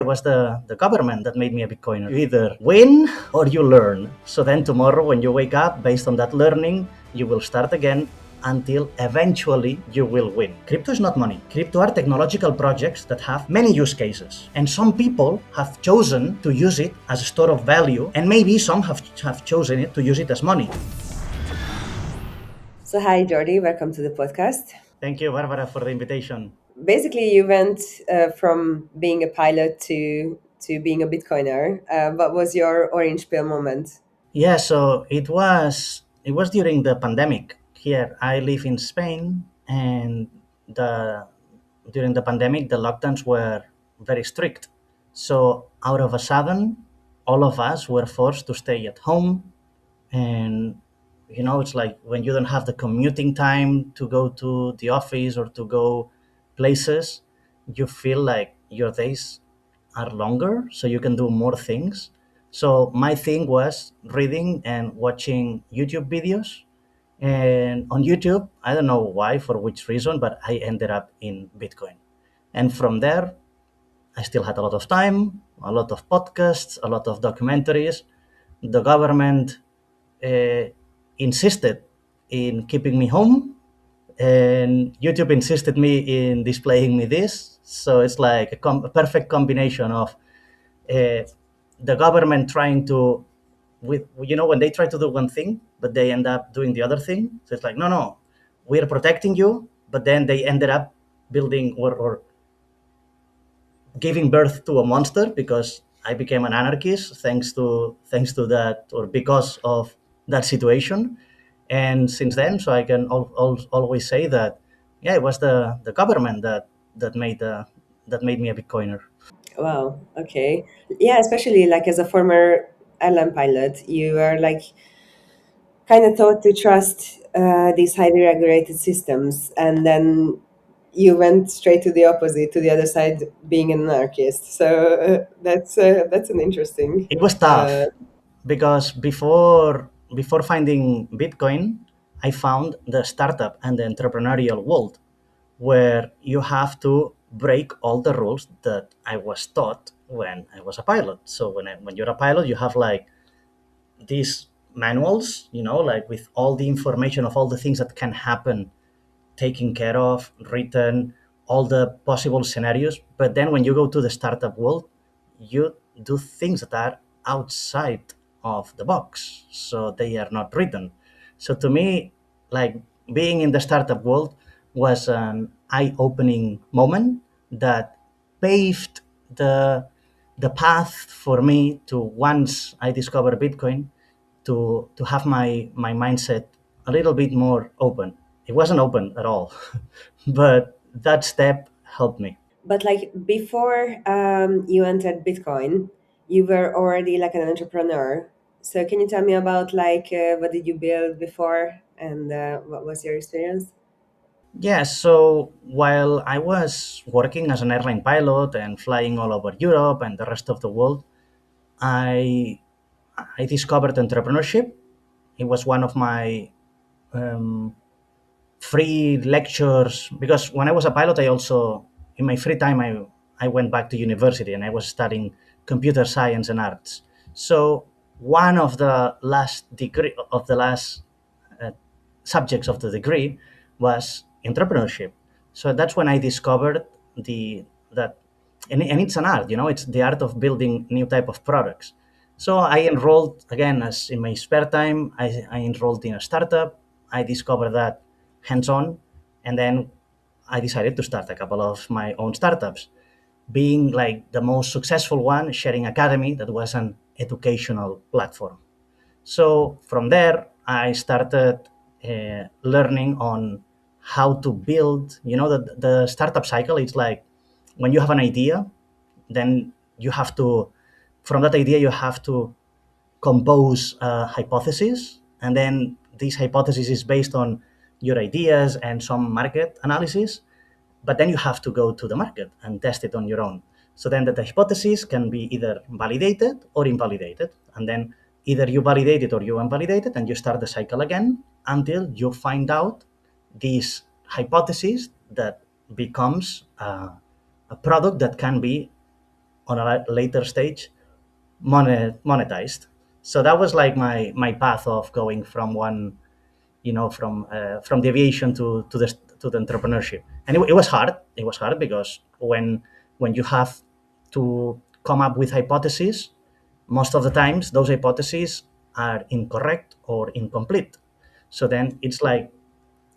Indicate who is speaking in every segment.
Speaker 1: It was the government that made me a Bitcoiner. You either win or you learn. So then tomorrow when you wake up, based on that learning, you will start again until eventually you will win. Crypto is not money. Crypto are technological projects that have many use cases. And some people have chosen to use it as a store of value, and maybe some have chosen it to use it as money.
Speaker 2: So hi, Jordi. Welcome to the podcast.
Speaker 1: Thank you, Barbara, for the invitation.
Speaker 2: Basically, you went from being a pilot to being a Bitcoiner. What was your orange pill moment?
Speaker 1: Yeah, so it was during the pandemic. Here, I live in Spain, and during the pandemic, the lockdowns were very strict. So out of a sudden, all of us were forced to stay at home, and it's like when you don't have the commuting time to go to the office or to go places, you feel like your days are longer, so you can do more things. So my thing was reading and watching YouTube videos. And on YouTube, I don't know why, for which reason, but I ended up in Bitcoin. And from there, I still had a lot of time, a lot of podcasts, a lot of documentaries. The government uh, insisted in keeping me home, and YouTube insisted me in displaying me this. So it's like a perfect combination of uh, the government trying to, when they try to do one thing, but they end up doing the other thing. So it's like, no, we are protecting you, but then they ended up building or giving birth to a monster, because I became an anarchist thanks to that, or because of that situation. And since then, so I can always say that, yeah, it was the government that made me a Bitcoiner.
Speaker 2: Wow. Okay. Yeah, especially like as a former airline pilot, you are like kind of taught to trust these highly regulated systems, and then you went straight to the opposite, to the other side, being an anarchist. So that's an interesting.
Speaker 1: It was
Speaker 2: Uh,
Speaker 1: tough because before finding Bitcoin, I found the startup and the entrepreneurial world, where you have to break all the rules that I was taught when I was a pilot. So when you're a pilot, you have like these manuals, like with all the information of all the things that can happen, taken care of, written, all the possible scenarios. But then when you go to the startup world, you do things that are outside of the box. So they are not written. So to me, like, being in the startup world was an eye-opening moment that paved the path for me to, once I discovered Bitcoin, to have my mindset a little bit more open. It wasn't open at all, but that step helped me.
Speaker 2: but like before you entered Bitcoin, you were already like an entrepreneur. So can you tell me about like what did you build before, and what was your experience?
Speaker 1: Yeah, so while I was working as an airline pilot and flying all over Europe and the rest of the world, I I discovered entrepreneurship. It was one of my um, free lectures, because when I was a pilot, I also, in my free time, I went back to university and I was studying computer science and arts. So one of the last uh, subjects of the degree was entrepreneurship. So that's when I discovered the that and it's an art, it's the art of building new type of products. So I enrolled again, as in my spare time, I enrolled in a startup. I discovered that hands-on, and then I decided to start a couple of my own startups, being like the most successful one, Sharing Academy, that was an educational platform. So from there, I started learning on how to build. The startup cycle. It's like when you have an idea, then you have to, from that idea, you have to compose a hypothesis, and then this hypothesis is based on your ideas and some market analysis, but then you have to go to the market and test it on your own. So then the hypothesis can be either validated or invalidated, and then either you validate it or you invalidate it, and you start the cycle again until you find out this hypothesis that becomes a product that can be on a later stage monetized. So that was like my path of going from one, from the aviation to the entrepreneurship. And it was hard. It was hard because when you have to come up with hypotheses, most of the times those hypotheses are incorrect or incomplete. So then it's like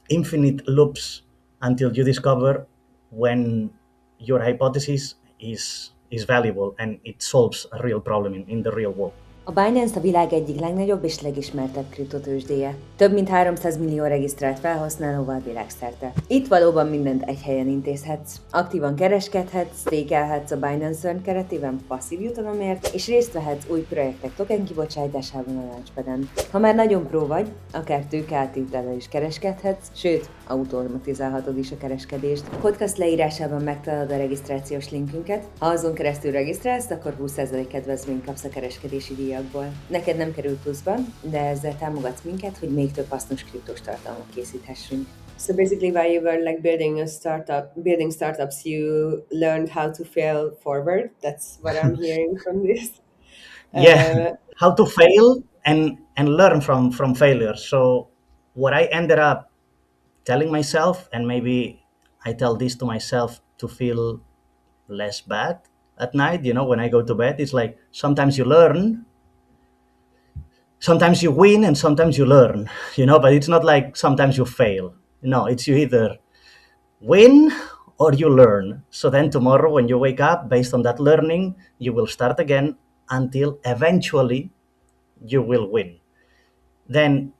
Speaker 1: infinite loops until you discover when your hypothesis is valuable and it solves a real problem in the real world.
Speaker 3: A Binance a világ egyik legnagyobb és legismertebb kriptotőzsdéje. Több mint 300 millió regisztrált felhasználóval világszerte. Itt valóban mindent egy helyen intézhetsz. Aktívan kereskedhetsz, stékelhetsz a Binance Earn keretében passzív jutalomért, és részt vehetsz új projektek token kibocsátásában a Launchpaden. Ha már nagyon pró vagy, akár tőkeáttétellel is kereskedhetsz, sőt, automatizálhatod is a kereskedést. A podcast leírásában megtalálod a regisztrációs linkünket. Ha azon keresztül regisztrálsz, akkor 20% kedvezményt kapsz a kereskedési díjakból. Neked nem kerül pluszba, de ezzel támogatsz minket, hogy még több hasznos kriptos tartalmat készíthessünk.
Speaker 2: So basically, while you were like building startups, you learned how to fail forward. That's what I'm hearing from this.
Speaker 1: Yeah, how to fail and learn from failure. So what I ended up telling myself, and maybe I tell this to myself to feel less bad at night, when I go to bed, it's like sometimes you learn, sometimes you win, and sometimes you learn, but it's not like sometimes you fail. No, it's you either win or you learn. So then tomorrow when you wake up, based on that learning, you will start again until eventually you will win. Then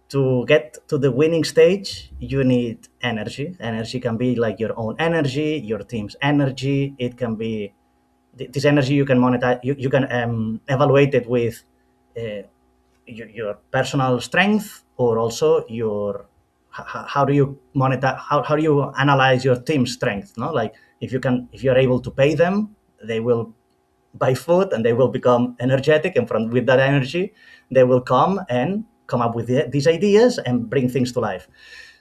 Speaker 1: to get to the winning stage, you need energy. Energy can be like your own energy, your team's energy. It can be this energy you can monetize. You can evaluate it with your personal strength, or also how do you monetize? How do you analyze your team's strength? No, like if you're able to pay them, they will buy food and they will become energetic, and with that energy, they will come up with these ideas and bring things to life.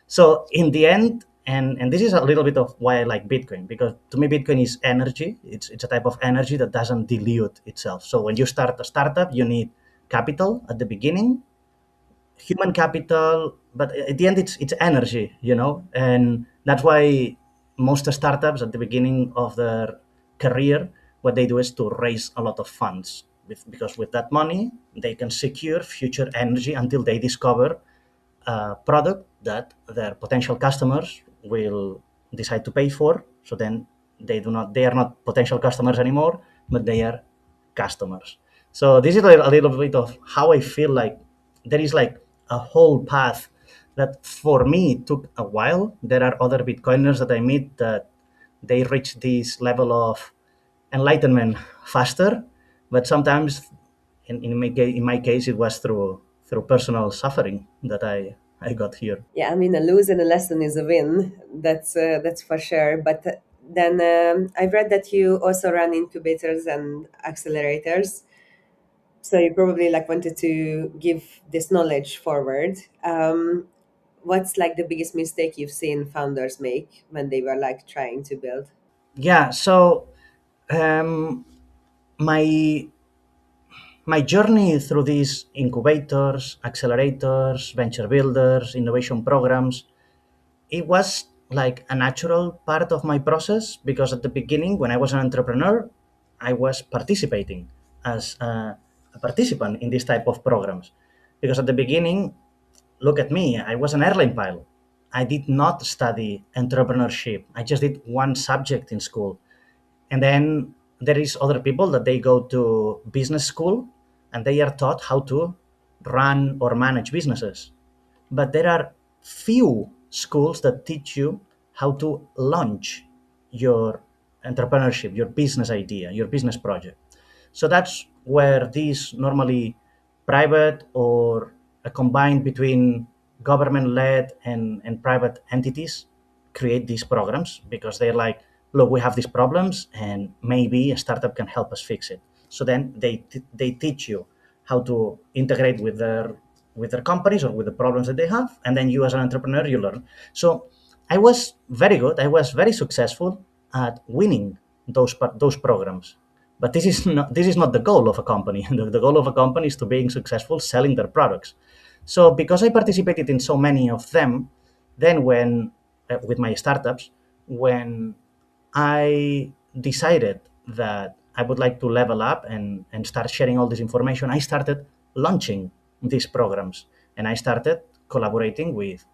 Speaker 1: So in the end, and this is a little bit of why I like Bitcoin, because to me Bitcoin is energy. It's a type of energy that doesn't dilute itself. So when you start a startup, you need capital at the beginning, human capital, but at the end it's energy, and that's why most startups at the beginning of their career, what they do is to raise a lot of funds, because with that money they can secure future energy until they discover a product that their potential customers will decide to pay for. So then they are not potential customers anymore, but they are customers. So this is a little bit of how I feel like there is like a whole path that for me took a while. There are other Bitcoiners that I meet that they reach this level of enlightenment faster, but sometimes in my case it was through personal suffering that I got here.
Speaker 2: Yeah, I mean, a lose and a lesson is a win. That's for sure. But then I've read that you also run incubators and accelerators. So you probably like wanted to give this knowledge forward. What's like the biggest mistake you've seen founders make when they were like trying to build?
Speaker 1: Yeah, so my journey through these incubators, accelerators, venture builders, innovation programs, it was like a natural part of my process, because at the beginning, when I was an entrepreneur, I was participating as a participant in this type of programs. Because at the beginning, look at me, I was an airline pilot. I did not study entrepreneurship. I just did one subject in school. And then there is other people that they go to business school and they are taught how to run or manage businesses. But there are few schools that teach you how to launch your entrepreneurship, your business idea, your business project. So that's where these normally private or a combined between government-led and private entities create these programs, because they're like, look, we have these problems and maybe a startup can help us fix it. So then they teach you how to integrate with their companies or with the problems that they have, and then you as an entrepreneur, you learn. So I was very good. I was very successful at winning those programs. But this is not the goal of a company. The goal of a company is to being successful selling their products. So because I participated in so many of them, then when with my startups, when I decided that I would like to level up and start sharing all this information, I started launching these programs, and I started collaborating with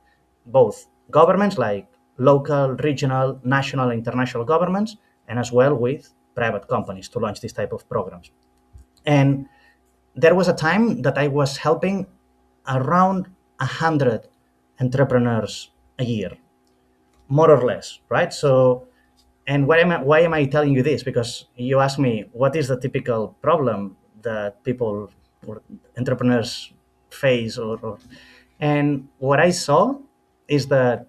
Speaker 1: both governments like local, regional, national, international governments, and as well with private companies to launch this type of programs. And there was a time that I was helping around 100 entrepreneurs a year, more or less, right? So, and why am I telling you this? Because you asked me, what is the typical problem that people or entrepreneurs face? And what I saw is that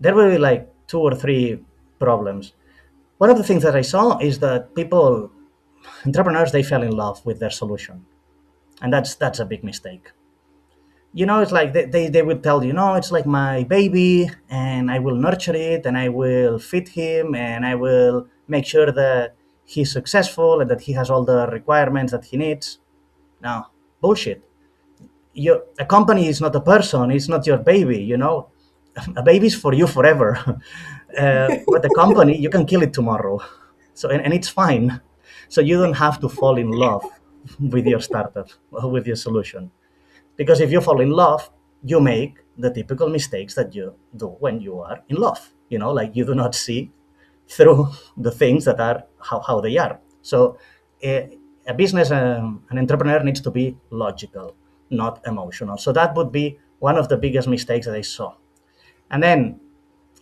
Speaker 1: there were like two or three problems. One of the things that I saw is that entrepreneurs, they fell in love with their solution. And that's a big mistake. It's like they would tell you, no, it's like my baby, and I will nurture it, and I will feed him, and I will make sure that he's successful and that he has all the requirements that he needs. No, bullshit. A company is not a person, it's not your baby. A baby is for you forever. But the company, you can kill it tomorrow. So and it's fine. So you don't have to fall in love with your startup or with your solution. Because if you fall in love, you make the typical mistakes that you do when you are in love. Like you do not see through the things that are how they are. So a business, an entrepreneur needs to be logical, not emotional. So that would be one of the biggest mistakes that I saw. And then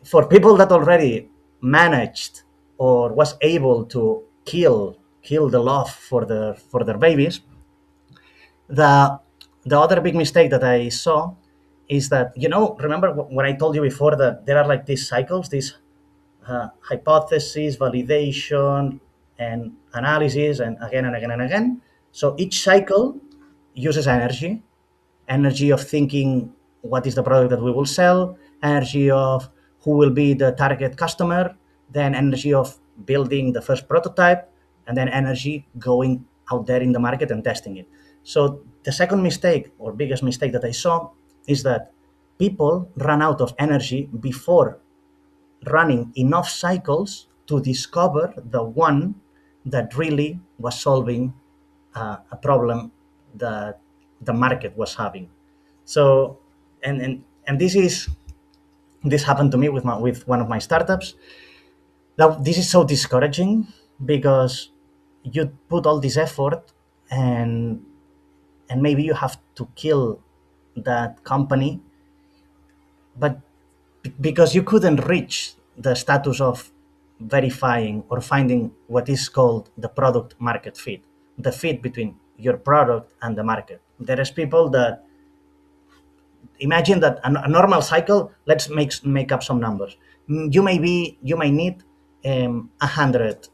Speaker 1: for people that already managed or was able to kill the love for their babies, the other big mistake that I saw is that, remember what I told you before, that there are like these cycles, these hypothesis, validation, and analysis, and again and again and again. So each cycle uses energy of thinking what is the product that we will sell, energy of who will be the target customer, then energy of building the first prototype, and then energy going out there in the market and testing it. So the second mistake, or biggest mistake that I saw, is that people run out of energy before running enough cycles to discover the one that really was solving a problem that the market was having. So, and this happened to me with one of my startups. Now, this is so discouraging because you put all this effort, and maybe you have to kill that company, but because you couldn't reach the status of verifying or finding what is called the product market fit, the fit between your product and the market. There is people that imagine that a normal cycle, let's make up some numbers. You may need 100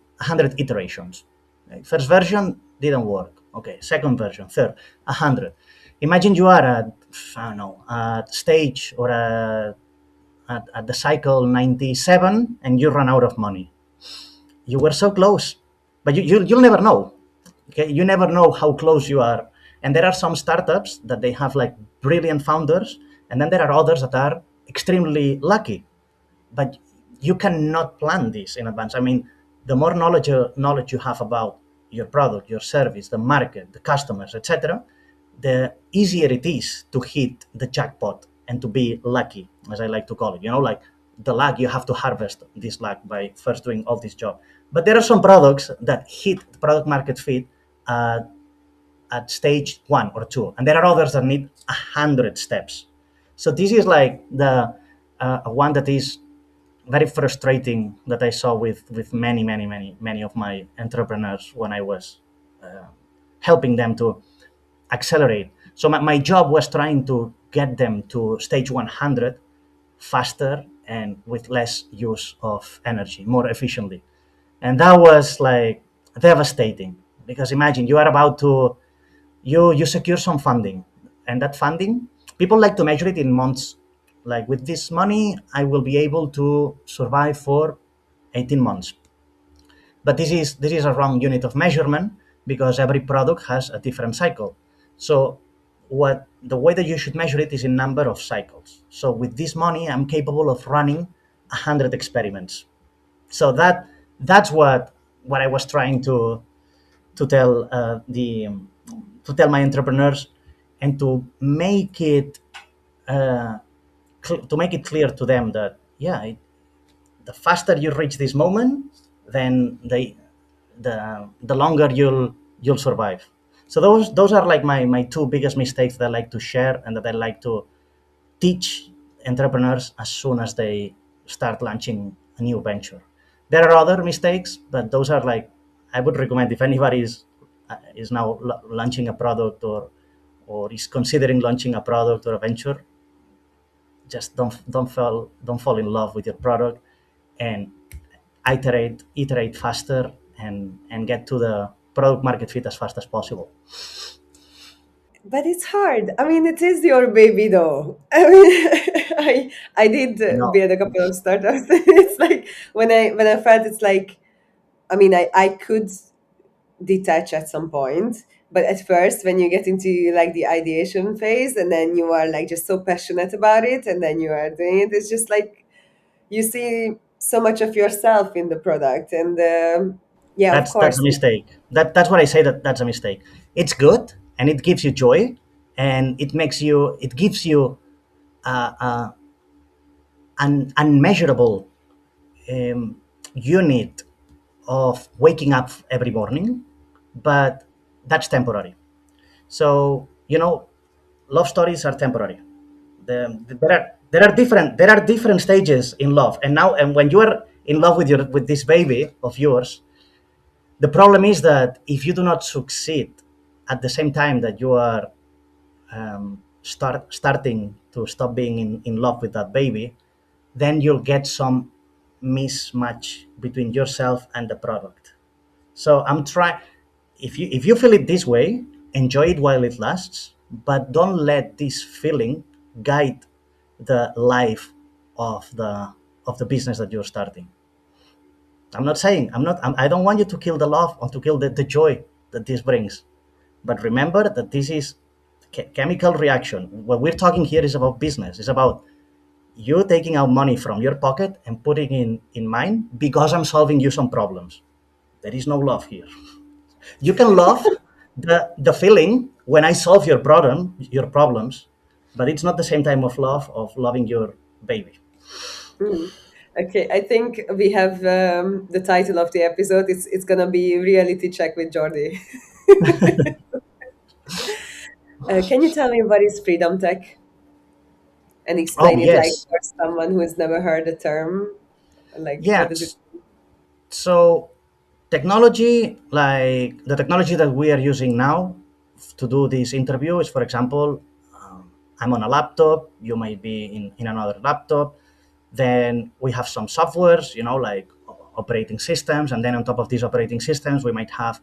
Speaker 1: iterations. Okay? First version didn't work. Okay, second version, third, 100. Imagine you are at, I don't know, at stage or at the cycle 97, and you run out of money. You were so close, but you'll never know. Okay, you never know how close you are. And there are some startups that they have like brilliant founders, and then there are others that are extremely lucky. But you cannot plan this in advance. I mean, the more knowledge you have about your product, your service, the market, the customers, etc., the easier it is to hit the jackpot and to be lucky, as I like to call it. Like the luck, you have to harvest this luck by first doing all this job. But there are some products that hit the product market fit at stage 1 or 2, and there are others that need 100 steps. So this is like the one that is very frustrating that I saw with many of my entrepreneurs when I was helping them to accelerate. So my job was trying to get them to stage 100 faster and with less use of energy, more efficiently. And that was like devastating, because imagine you are about to you secure some funding, and that funding, people like to measure it in months. Like, with this money I will be able to survive for 18 months. But this is a wrong unit of measurement because every product has a different cycle. So the way that you should measure it is in number of cycles. So with this money, I'm capable of running 100 experiments. So that's what I was trying to tell to tell my entrepreneurs, and to make it clear to them that the faster you reach this moment, then the longer you'll survive. So those are like my two biggest mistakes that I like to share and that I like to teach entrepreneurs as soon as they start launching a new venture. There are other mistakes, but those are like, I would recommend if anybody is now launching a product or is considering launching a product or a venture, just don't fall in love with your product, and iterate faster, and get to the product market fit as fast as possible.
Speaker 2: But it's hard. I mean, it is your baby, though. I mean, I did
Speaker 1: No,
Speaker 2: build a couple of startups. It's like when I felt it's like, I mean, I could detach at some point, but at first, when you get into like the ideation phase, and then you are like just so passionate about it, and then you are doing it, it's just like you see so much of yourself in the product, and yeah, of
Speaker 1: that's
Speaker 2: course.
Speaker 1: a mistake. That's what I say, that's a mistake. It's good and it gives you joy, and it gives you uh, an unmeasurable unit of waking up every morning, but that's temporary. So love stories are temporary. There are different stages in love, and when you are in love with this baby of yours, the problem is that if you do not succeed at the same time that you are starting to stop being in love with that baby, then you'll get some mismatch between yourself and the product. So I'm trying. If you feel it this way, enjoy it while it lasts, but don't let this feeling guide the life of the business that you're starting. I'm not saying I don't want you to kill the love or to kill the joy that this brings, but remember that this is chemical reaction. What we're talking here is about business. It's about you taking out money from your pocket and putting in mine because I'm solving you some problems. There is no love here. You can love the feeling when I solve your problems, but it's not the same time of love of loving your baby.
Speaker 2: Mm. Okay, I think we have the title of the episode. It's gonna be reality check with Jordi. Can you tell me what is freedom tech and
Speaker 1: Oh
Speaker 2: explain it like
Speaker 1: yes,
Speaker 2: for someone who has never heard the term? Like, what
Speaker 1: yeah.
Speaker 2: does it?
Speaker 1: So technology, like the technology that we are using now to do this interview, is, for example, I'm on a laptop. You might be in another laptop. Then we have some softwares, like operating systems, and then on top of these operating systems, we might have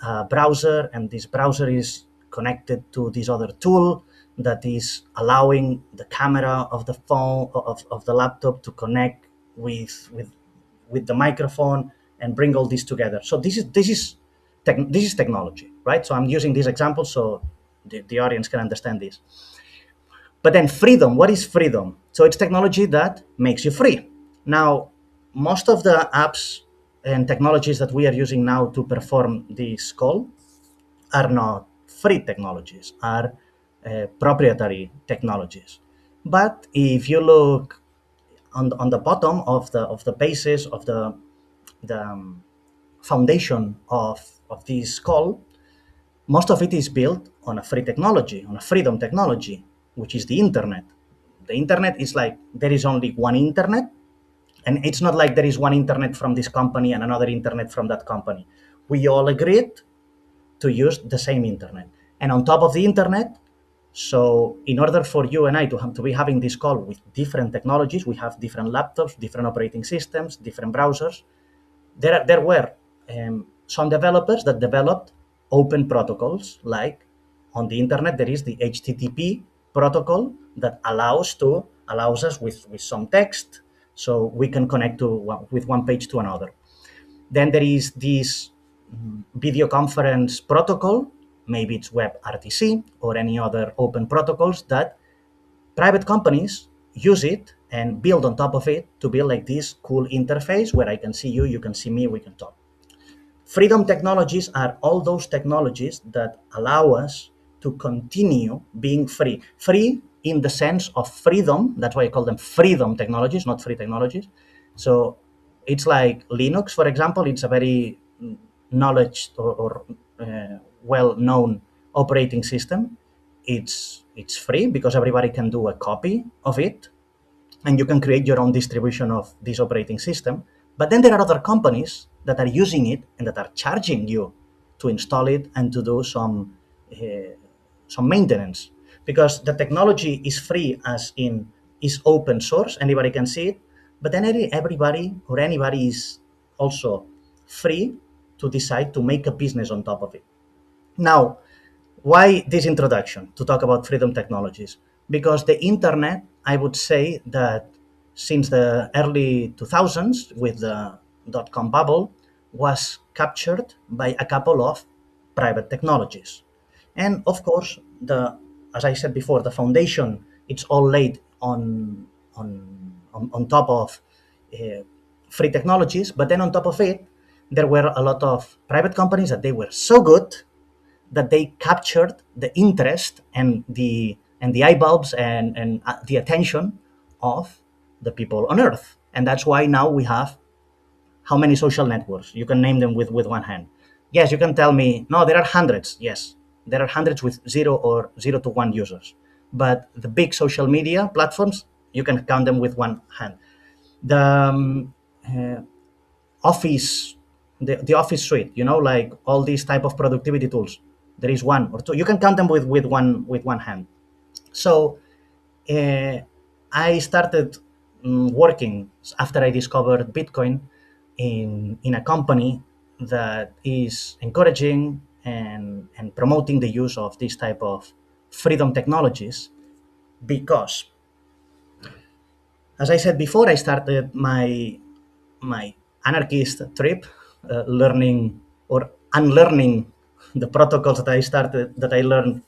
Speaker 1: a browser, and this browser is connected to this other tool that is allowing the camera of the phone of the laptop to connect with the microphone and bring all this together. So this is technology, right? So I'm using this example so the audience can understand this. But then freedom, what is freedom? So it's technology that makes you free. Now, most of the apps and technologies that we are using now to perform this call are not free technologies, are proprietary technologies. But if you look on the bottom of the basis of the foundation of this call, most of it is built on a free technology, on a freedom technology, which is the internet. The internet is like there is only one internet, and it's not like there is one internet from this company and another internet from that company. We all agreed to use the same internet. And on top of the internet, so in order for you and I to be having this call with different technologies, we have different laptops, different operating systems, different browsers. There were some developers that developed open protocols, like on the internet there is the HTTP protocol that allows us with some text, so we can connect with one page to another. Then there is this video conference protocol, maybe it's WebRTC or any other open protocols that private companies use it and build on top of it to build like this cool interface where I can see you, you can see me, we can talk. Freedom technologies are all those technologies that allow us to continue being free. Free in the sense of freedom, that's why I call them freedom technologies, not free technologies. So it's like Linux, for example, it's a very knowledge or well-known operating system. It's free because everybody can do a copy of it, and you can create your own distribution of this operating system. But then there are other companies that are using it and that are charging you to install it and to do some maintenance, because the technology is free, as in is open source, anybody can see it. But then everybody or anybody is also free to decide to make a business on top of it. Now, why this introduction to talk about freedom technologies? Because the internet, I would say that since the early 2000s with the dot-com bubble, was captured by a couple of private technologies. And of course, as I said before, the foundation, it's all laid on top of free technologies. But then on top of it, there were a lot of private companies that they were so good that they captured the interest and the eye bulbs and the attention of the people on Earth. And that's why now we have how many social networks? You can name them with one hand. Yes, you can tell me, no, there are hundreds. Yes, there are hundreds with 0 to 1 users. But the big social media platforms, you can count them with one hand. The office, the office suite, like all these type of productivity tools, there is 1 or 2. You can count them with one hand. So I started working after I discovered Bitcoin in a company that is encouraging and promoting the use of this type of freedom technologies, because, as I said before, I started my anarchist trip, learning or unlearning the protocols that I learned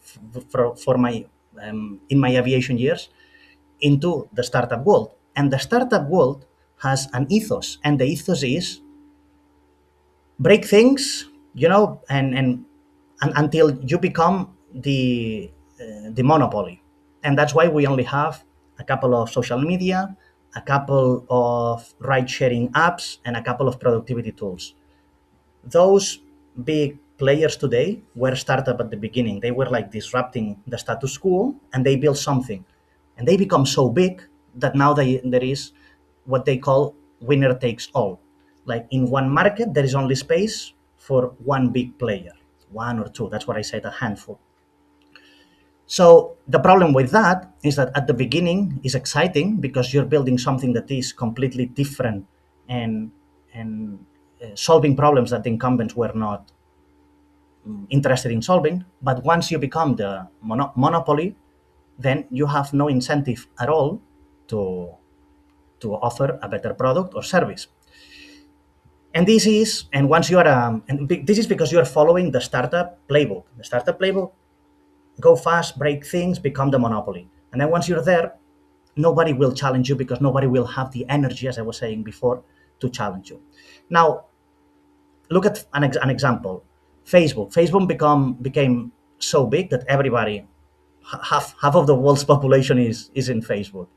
Speaker 1: for my in my aviation years into the startup world. And the startup world has an ethos, and the ethos is break things, and until you become the monopoly. And that's why we only have a couple of social media, a couple of ride-sharing apps, and a couple of productivity tools. Those big players today were startup at the beginning. They were like disrupting the status quo, and they built something, and they become so big that now there is what they call winner takes all. Like in one market, there is only space for one big player, 1 or 2. That's what I said, a handful. So the problem with that is that at the beginning is exciting because you're building something that is completely different and solving problems that the incumbents were not interested in solving. But once you become the monopoly, then you have no incentive at all to offer a better product or service. And this is because you are following the startup playbook. The startup playbook: go fast, break things, become the monopoly. And then once you're there, nobody will challenge you because nobody will have the energy, as I was saying before, to challenge you. Now, look at an example. Facebook became so big that everybody, half of the world's population is in Facebook.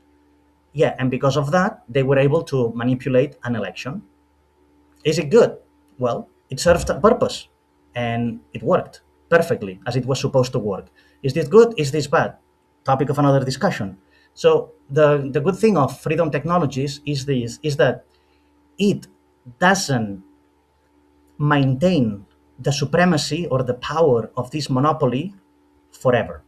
Speaker 1: Yeah, and because of that, they were able to manipulate an election. Is it good? Well, it served a purpose, and it worked perfectly as it was supposed to work. Is this good? Is this bad? Topic of another discussion. So the good thing of freedom technologies is that it doesn't maintain the supremacy or the power of this monopoly forever.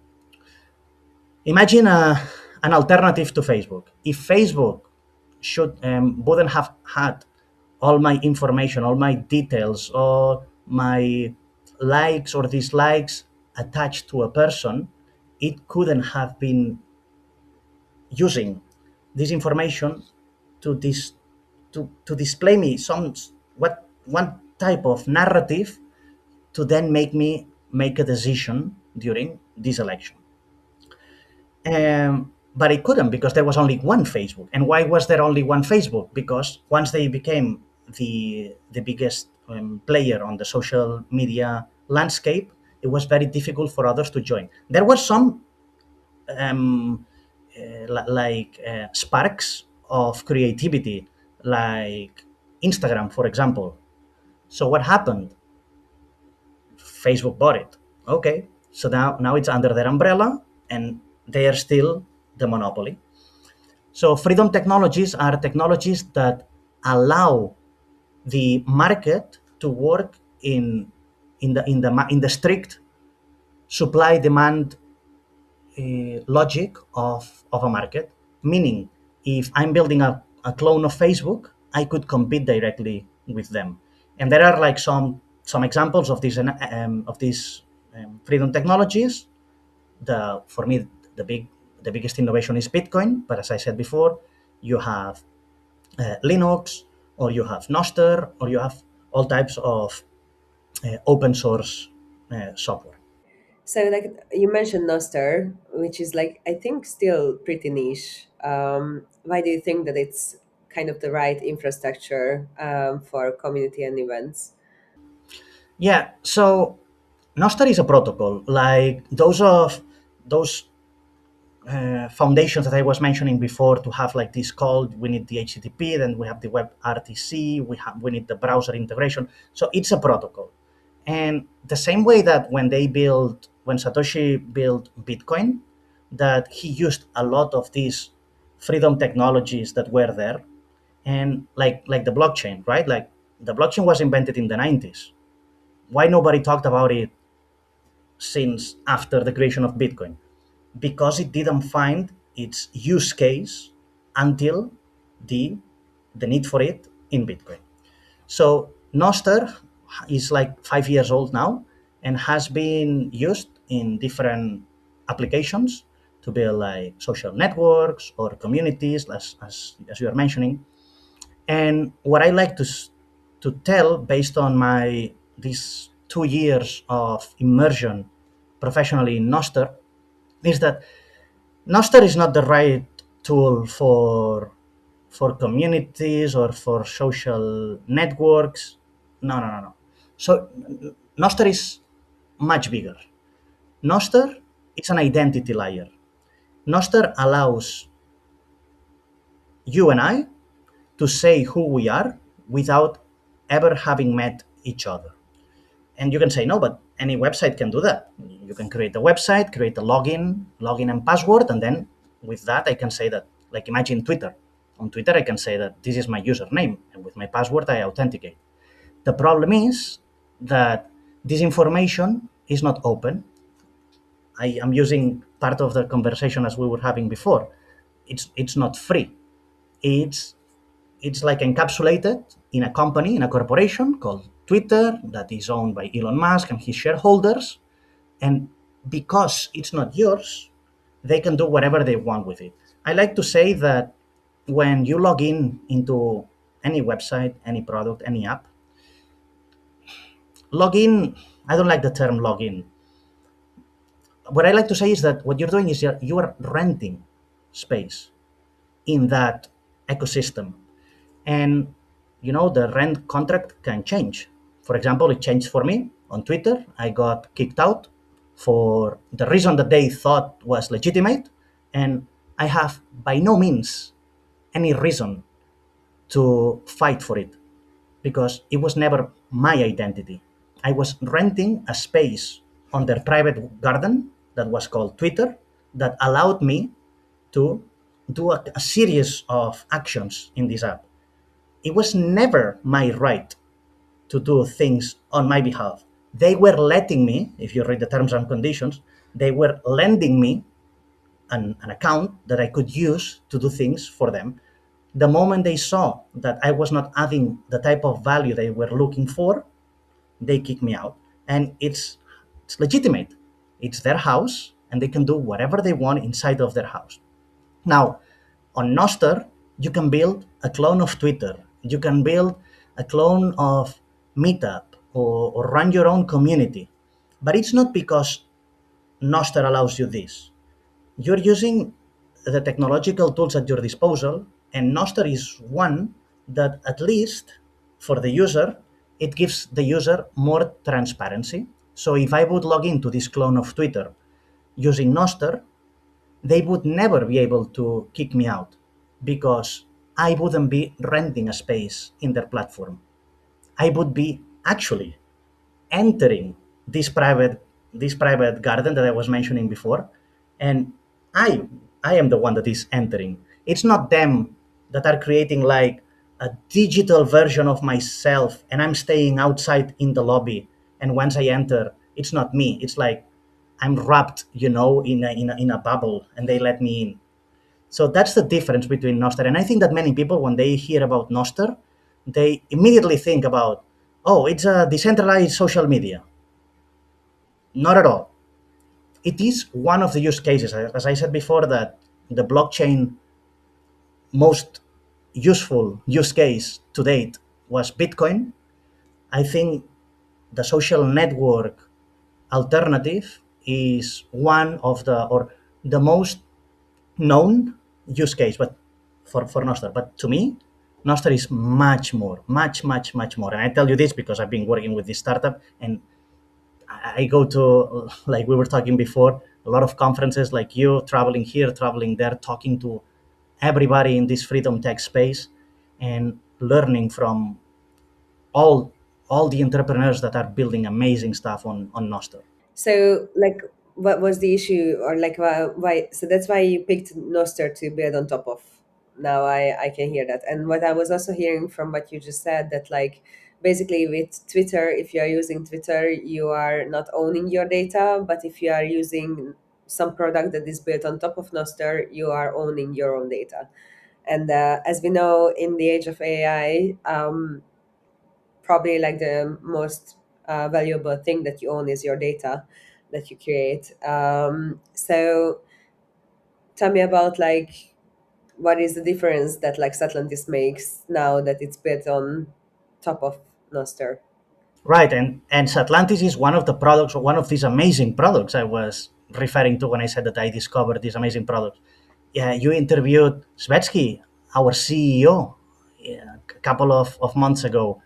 Speaker 1: Imagine an alternative to Facebook. If Facebook wouldn't have had all my information, all my details, or my likes or dislikes attached to a person, it couldn't have been using this information to display me one type of narrative to then make me make a decision during this election. But it couldn't, because there was only one Facebook. And why was there only one Facebook? Because once they became the biggest player on the social media landscape, it was very difficult for others to join. There were some sparks of creativity, like Instagram, for example. So what happened? Facebook bought it. Okay, so now it's under their umbrella, and they are still the monopoly. So freedom technologies are technologies that allow the market to work in the strict supply demand logic of a market. Meaning, if I'm building a clone of Facebook, I could compete directly with them. And there are like some examples of these freedom technologies. For me, the biggest innovation is Bitcoin, but as I said before, you have Linux, or you have Nostr, or you have all types of open source software.
Speaker 2: So, like you mentioned Nostr, which is like I think still pretty niche. Why do you think that it's kind of the right infrastructure for community and events?
Speaker 1: Yeah, so Nostr is a protocol like those foundations that I was mentioning before. To have like this called, we need the HTTP, then we have the web RTC, we need the browser integration. So it's a protocol, and the same way that when Satoshi built Bitcoin, that he used a lot of these freedom technologies that were there, and like the blockchain, right? Like the blockchain was invented in the 90s. Why nobody talked about it since after the creation of Bitcoin? Because it didn't find its use case until the need for it in Bitcoin. So Nostr is like 5 years old now and has been used in different applications to build like social networks or communities, as you are mentioning. And what I like to tell, based on my these 2 years of immersion professionally in Nostr, is that Nostr is not the right tool for communities or for social networks. No, no, no, no. So Nostr is much bigger. Nostr is an identity layer. Nostr allows you and I to say who we are without ever having met each other. And you can say, no, but any website can do that. You can create a website, create a login and password, and then with that I can say that, like imagine Twitter. On Twitter I can say that this is my username, and with my password I authenticate. The problem is that this information is not open. I am using part of the conversation as we were having before. It's not free. It's it's like encapsulated in a company, in a corporation called Twitter, that is owned by Elon Musk and his shareholders. And because it's not yours, they can do whatever they want with it. I like to say that when you log in into any website, any product, any app, login, I don't like the term login. What I like to say is that what you're doing is you are renting space in that ecosystem. And the rent contract can change. For example, it changed for me on Twitter. I got kicked out for the reason that they thought was legitimate, and I have by no means any reason to fight for it, because it was never my identity. I was renting a space on their private garden that was called Twitter, that allowed me to do a series of actions in this app. It was never my right to do things on my behalf. They were letting me, if you read the terms and conditions, they were lending me an account that I could use to do things for them. The moment they saw that I was not adding the type of value they were looking for, they kicked me out. And it's legitimate. It's their house, and they can do whatever they want inside of their house. Now, on Nostr, you can build a clone of Twitter. You can build a clone of meetup or run your own community. But it's not because Nostr allows you this. You're using the technological tools at your disposal, and Nostr is one that, at least for the user, it gives the user more transparency. So if I would log into this clone of Twitter using Nostr, they would never be able to kick me out because I wouldn't be renting a space in their platform. I would be actually entering this private garden that I was mentioning before, and I I am the one that is entering. It's not them that are creating like a digital version of myself, and I'm staying outside in the lobby. And once I enter, it's not me. It's like I'm wrapped, in a bubble, and they let me in. So that's the difference between Nostr. And I think that many people, when they hear about Nostr, they immediately think about, oh, it's a decentralized social media. Not at all. It is one of the use cases, as I said before, that the blockchain most useful use case to date was Bitcoin. I think the social network alternative is one of the most known use case, but for Nostr. But to me, Nostr is much more, much, much, much more. And I tell you this because I've been working with this startup, and I go to, like we were talking before, a lot of conferences like you, traveling here, traveling there, talking to everybody in this freedom tech space, and learning from all all the entrepreneurs that are building amazing stuff on Nostr.
Speaker 2: So, like, what was the issue, or like, why? So that's why you picked Nostr to build on top of. Now I can hear that, and what I was also hearing from what you just said, that like basically with Twitter, if you are using Twitter, you are not owning your data, but if you are using some product that is built on top of Nostr, you are owning your own data. And as we know, in the age of AI, probably like the most valuable thing that you own is your data that you create. So tell me about like what is the difference that like Satlantis makes now that it's built on top of Nostr.
Speaker 1: Right, and Satlantis is one of the products, or one of these amazing products I was referring to when I said that I discovered these amazing products. Yeah, you interviewed Svetsky, our CEO, yeah, a couple of months ago.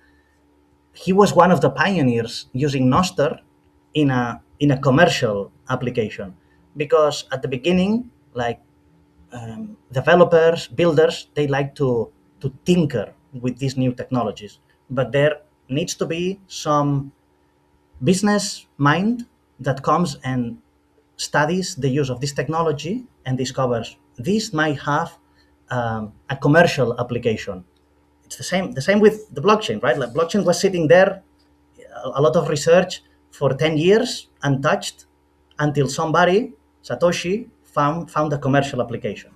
Speaker 1: He was one of the pioneers using Nostr in a commercial application, because at the beginning, like, developers, builders, they like to tinker with these new technologies, but there needs to be some business mind that comes and studies the use of this technology and discovers this might have a commercial application. It's the same with the blockchain, right? Like, blockchain was sitting there, a lot of research for 10 years untouched, until somebody, Satoshi, found a commercial application.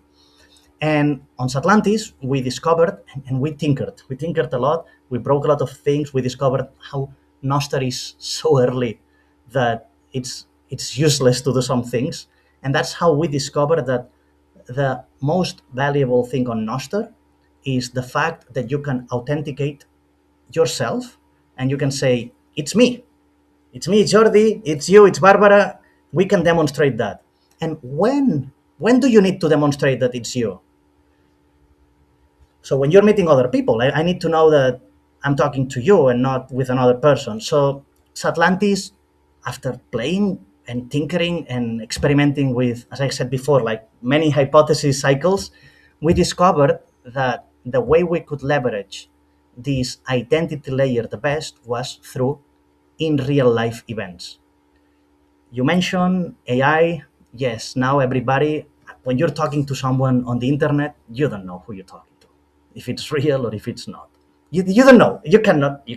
Speaker 1: And on Satlantis, we discovered, and we tinkered. We tinkered a lot. We broke a lot of things. We discovered how Nostr is so early that it's useless to do some things. And that's how we discovered that the most valuable thing on Nostr is the fact that you can authenticate yourself, and you can say, it's me. It's me, it's Jordi, it's you, it's Barbara. We can demonstrate that. And when do you need to demonstrate that it's you? So when you're meeting other people, I need to know that I'm talking to you and not with another person. So Satlantis, after playing and tinkering and experimenting with, as I said before, like many hypothesis cycles, we discovered that the way we could leverage this identity layer the best was through in real life events. You mentioned AI. Yes, now everybody, when you're talking to someone on the internet, you don't know who you're talking to, if it's real or if it's not. You don't know. You cannot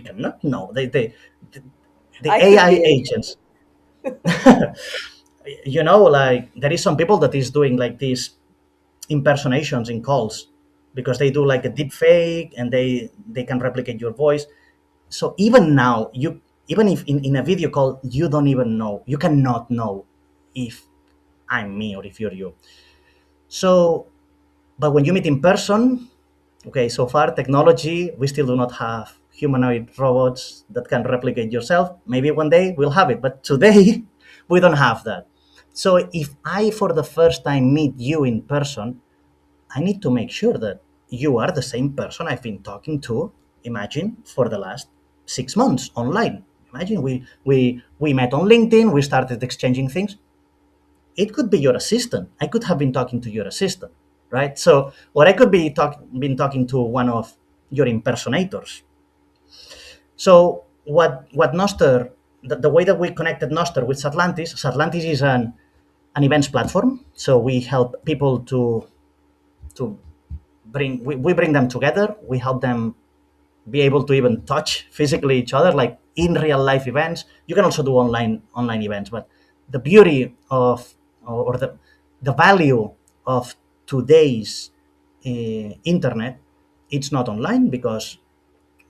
Speaker 1: know. The
Speaker 2: I could
Speaker 1: AI
Speaker 2: be
Speaker 1: agents. Like, there is some people that is doing like these impersonations in calls, because they do like a deep fake, and they can replicate your voice. So even now, even if in a video call, you don't even know, you cannot know if I'm me or if you're you. So, but when you meet in person, okay, so far technology, we still do not have humanoid robots that can replicate yourself. Maybe one day we'll have it, but today we don't have that. So if I, for the first time, meet you in person, I need to make sure that you are the same person I've been talking to, imagine, for the last 6 months online. Imagine we met on LinkedIn, we started exchanging things. It could be your assistant. I could have been talking to your assistant, right? So, or I could be been talking to one of your impersonators. So what Nostr, the way that we connected Nostr with Satlantis is an events platform. So we help people to we bring them together. We help them be able to even touch physically each other, like in real life events. You can also do online events, but the beauty of or the value of today's internet, it's not online because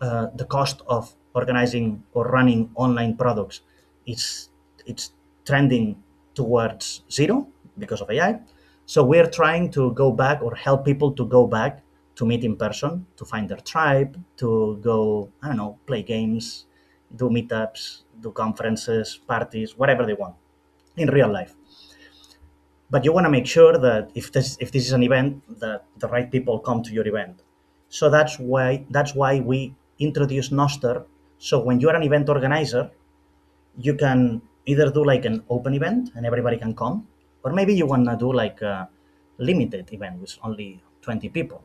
Speaker 1: the cost of organizing or running online products is it's trending towards zero because of AI. So we're trying to go back or help people to go back to meet in person, to find their tribe, to go, I don't know, play games, do meetups, do conferences, parties, whatever they want in real life. But you want to make sure that if this is an event, that the right people come to your event. So that's why we introduce Nostr. So when you're an event organizer, you can either do like an open event and everybody can come, or maybe you want to do like a limited event with only 20 people,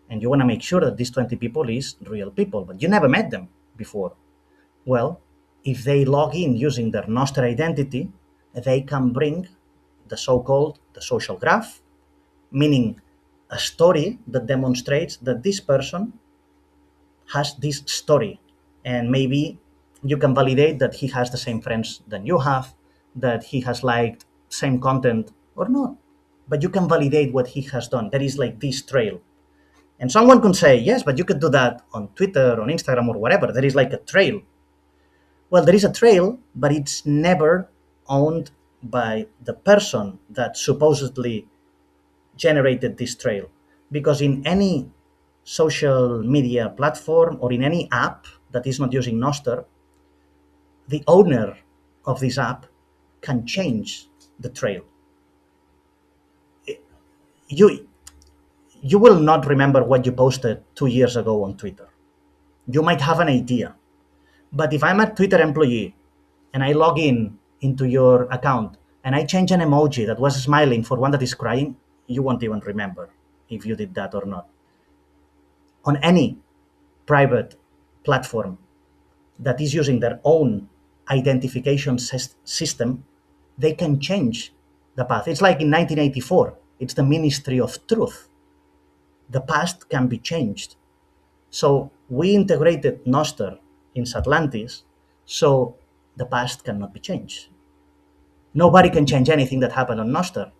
Speaker 1: and you want to make sure that these 20 people is real people, but you never met them before. Well, if they log in using their Nostr identity, they can bring the so-called the social graph, meaning a story that demonstrates that this person has this story, and maybe you can validate that he has the same friends than you have, that he has liked same content or not, but you can validate what he has done. There is like this trail, and someone can say, yes, but you could do that on Twitter, on Instagram, or whatever. There is like a trail. Well, there is a trail, but it's never owned by the person that supposedly generated this trail. Because in any social media platform or in any app that is not using Nostr, the owner of this app can change the trail. You, you will not remember what you posted 2 years ago on Twitter. You might have an idea. But if I'm a Twitter employee and I log in into your account and I change an emoji that was smiling for one that is crying, you won't even remember if you did that or not. On any private platform that is using their own identification system, they can change the path. It's like in 1984, it's the Ministry of Truth. The past can be changed. So we integrated Nostr in Satlantis, so the past cannot be changed. Nobody can change anything that happened on Nostr.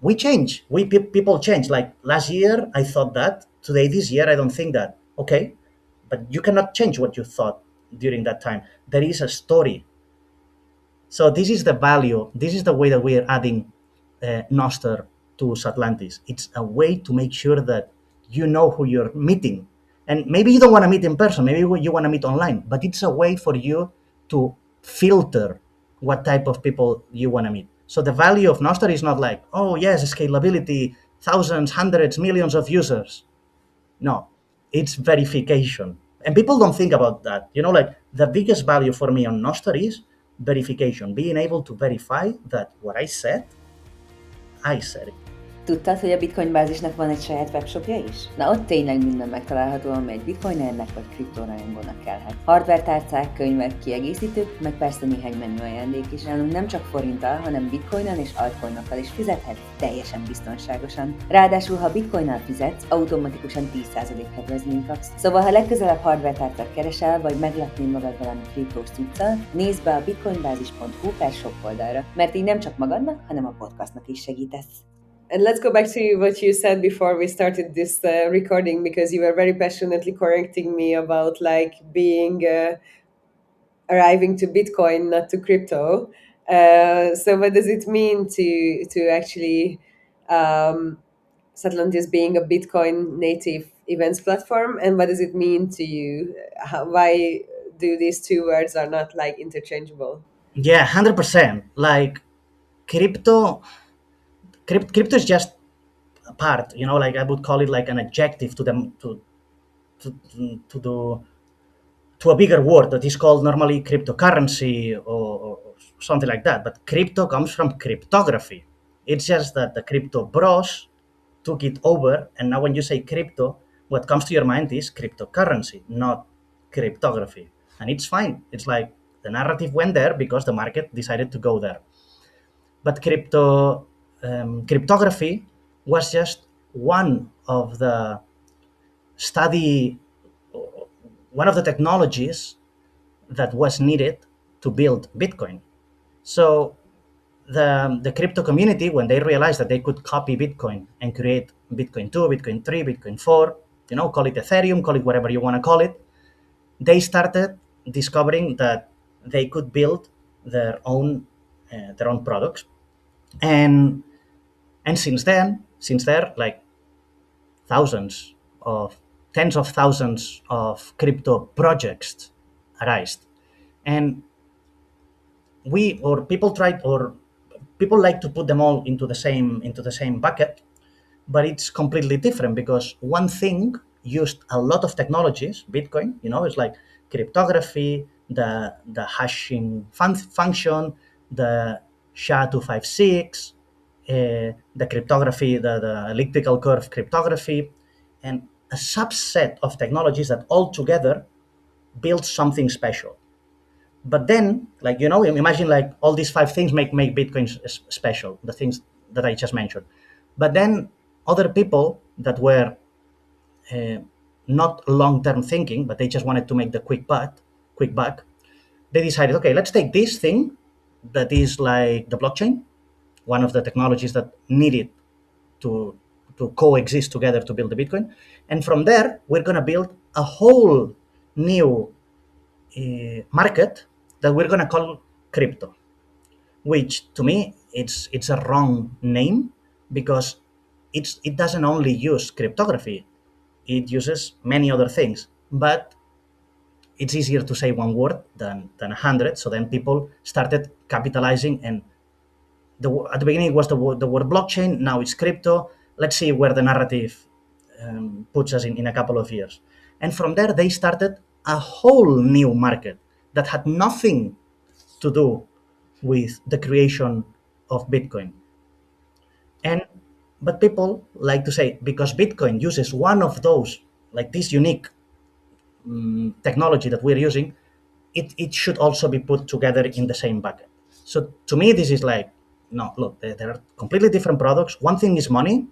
Speaker 1: We change. People change. Like last year, I thought that. Today, this year, I don't think that. Okay, but you cannot change what you thought during that time. There is a story. So this is the value. This is the way that we are adding Nostr to Satlantis. It's a way to make sure that you know who you're meeting. And maybe you don't want to meet in person. Maybe you want to meet online. But it's a way for you to filter what type of people you want to meet. So the value of Nostr is not like, oh yes, scalability, thousands, hundreds, millions of users. No, it's verification. And people don't think about that. You know, like the biggest value for me on Nostr is verification, being able to verify that what I said it.
Speaker 3: Tudtad, hogy a Bitcoin bázisnak van egy saját webshopja is? Na ott tényleg minden megtalálható, ami egy bitcoinernek vagy kriptorajongónak kellhet. Hardware tárcák, könyvek, kiegészítők, meg persze néhány menü ajándék is. Nálunk nem csak forinttal, hanem bitcoinnal és altcoinokkal is fizethetsz teljesen biztonságosan. Ráadásul, ha bitcoinnal fizetsz, automatikusan 10% kedvezményt kapsz. Szóval, ha legközelebb hardware tárcát keresel, vagy meglepnél magad valami kriptós cuccal, nézd be a bitcoinbázis.hu/shop oldalra, mert így nem csak magadnak, hanem a podcastnak is segítesz.
Speaker 2: And let's go back to what you said before we started this recording, because you were very passionately correcting me about like being arriving to Bitcoin, not to crypto. So what does it mean to actually Satlantis being a Bitcoin native events platform, and what does it mean to you? Why do these two words are not like interchangeable?
Speaker 1: Yeah, 100%. Like crypto, crypto is just a part. Like I would call it like an adjective to them to to the to a bigger word that is called normally cryptocurrency or something like that. But crypto comes from cryptography. It's just that the crypto bros took it over, and now when you say crypto, what comes to your mind is cryptocurrency, not cryptography. And it's fine. It's like the narrative went there because the market decided to go there. But cryptography was just one of the study, one of the technologies that was needed to build Bitcoin. So the crypto community, when they realized that they could copy Bitcoin and create Bitcoin 2, Bitcoin 3, Bitcoin 4, call it Ethereum, call it whatever you want to call it, they started discovering that they could build their own products. And since there, like thousands of tens of thousands of crypto projects arised. And people like to put them all into the same bucket, but it's completely different because one thing used a lot of technologies. Bitcoin, is like cryptography, the hashing function, the SHA-256, the cryptography, the elliptical curve cryptography, and a subset of technologies that all together build something special. But then, like, imagine like all these five things make Bitcoin special, the things that I just mentioned. But then other people that were uh, not long-term thinking, but they just wanted to make the quick buck, they decided, okay, let's take this thing that is like the blockchain, one of the technologies that needed to coexist together to build the Bitcoin, and from there we're going to build a whole new market that we're going to call crypto, which to me it's a wrong name because it doesn't only use cryptography, it uses many other things, but it's easier to say one word than 100. So then people started capitalizing, and at the beginning it was the word blockchain, now it's crypto. Let's see where the narrative puts us in a couple of years. And from there they started a whole new market that had nothing to do with the creation of Bitcoin. And but people like to say because Bitcoin uses one of those, like this unique technology that we're using, it should also be put together in the same bucket. So to me, this is like, no, look, there are completely different products. One thing is money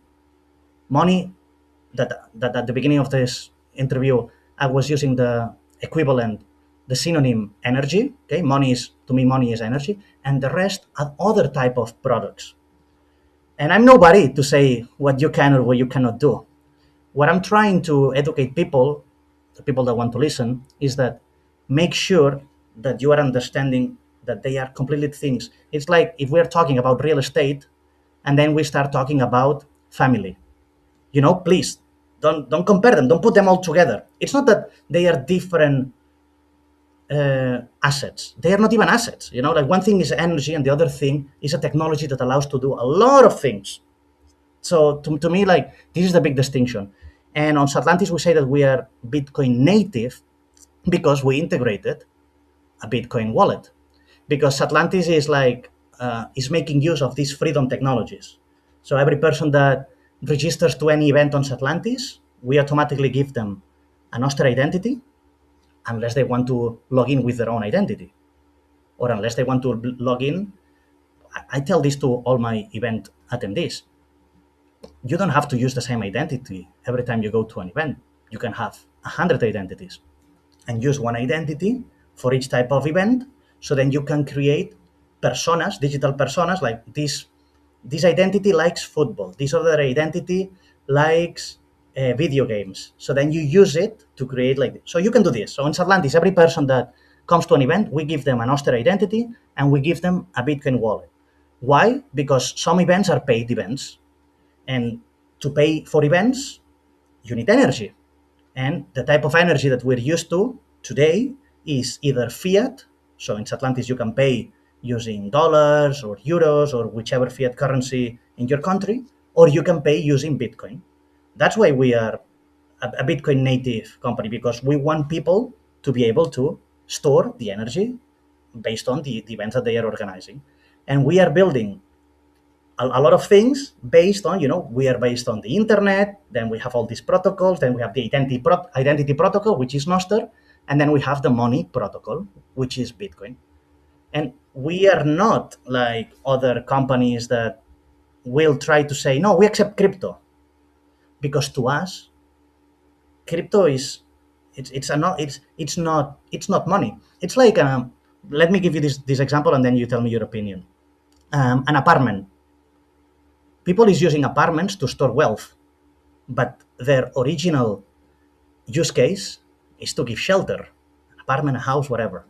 Speaker 1: that at the beginning of this interview, I was using the equivalent, the synonym energy. Okay, money is energy, and the rest are other type of products. And I'm nobody to say what you can or what you cannot do. What I'm trying to educate people, the people that want to listen, is that make sure that you are understanding that they are completely things. It's like if we're talking about real estate and then we start talking about family. Please don't compare them. Don't put them all together. It's not that they are different assets. They are not even assets. Like one thing is energy and the other thing is a technology that allows to do a lot of things. So to me, like, this is the big distinction. And on Satlantis, we say that we are Bitcoin native because we integrated a Bitcoin wallet. Because Satlantis is like is making use of these freedom technologies. So every person that registers to any event on Satlantis, we automatically give them a Nostr identity, unless they want to log in with their own identity, or unless they want to log in. I tell this to all my event attendees. You don't have to use the same identity every time you go to an event. You can have 100 identities and use one identity for each type of event. So then you can create personas, digital personas, like this identity likes football. This other identity likes video games. So then you use it to create like this. So you can do this. So in Satlantis, every person that comes to an event, we give them an Nostr identity and we give them a Bitcoin wallet. Why? Because some events are paid events. And to pay for events, you need energy. And the type of energy that we're used to today is either fiat. So in Satlantis, you can pay using dollars or euros or whichever fiat currency in your country, or you can pay using Bitcoin. That's why we are a Bitcoin native company, because we want people to be able to store the energy based on the events that they are organizing. And we are building a lot of things based on, we are based on the internet, then we have all these protocols, then we have the identity protocol, which is Nostr, and then we have the money protocol, which is Bitcoin. And we are not like other companies that will try to say, no, we accept crypto. Because to us, crypto is it's not money. It's like let me give you this example, and then you tell me your opinion. An apartment. People is using apartments to store wealth, but their original use case is to give shelter, an apartment, a house, whatever.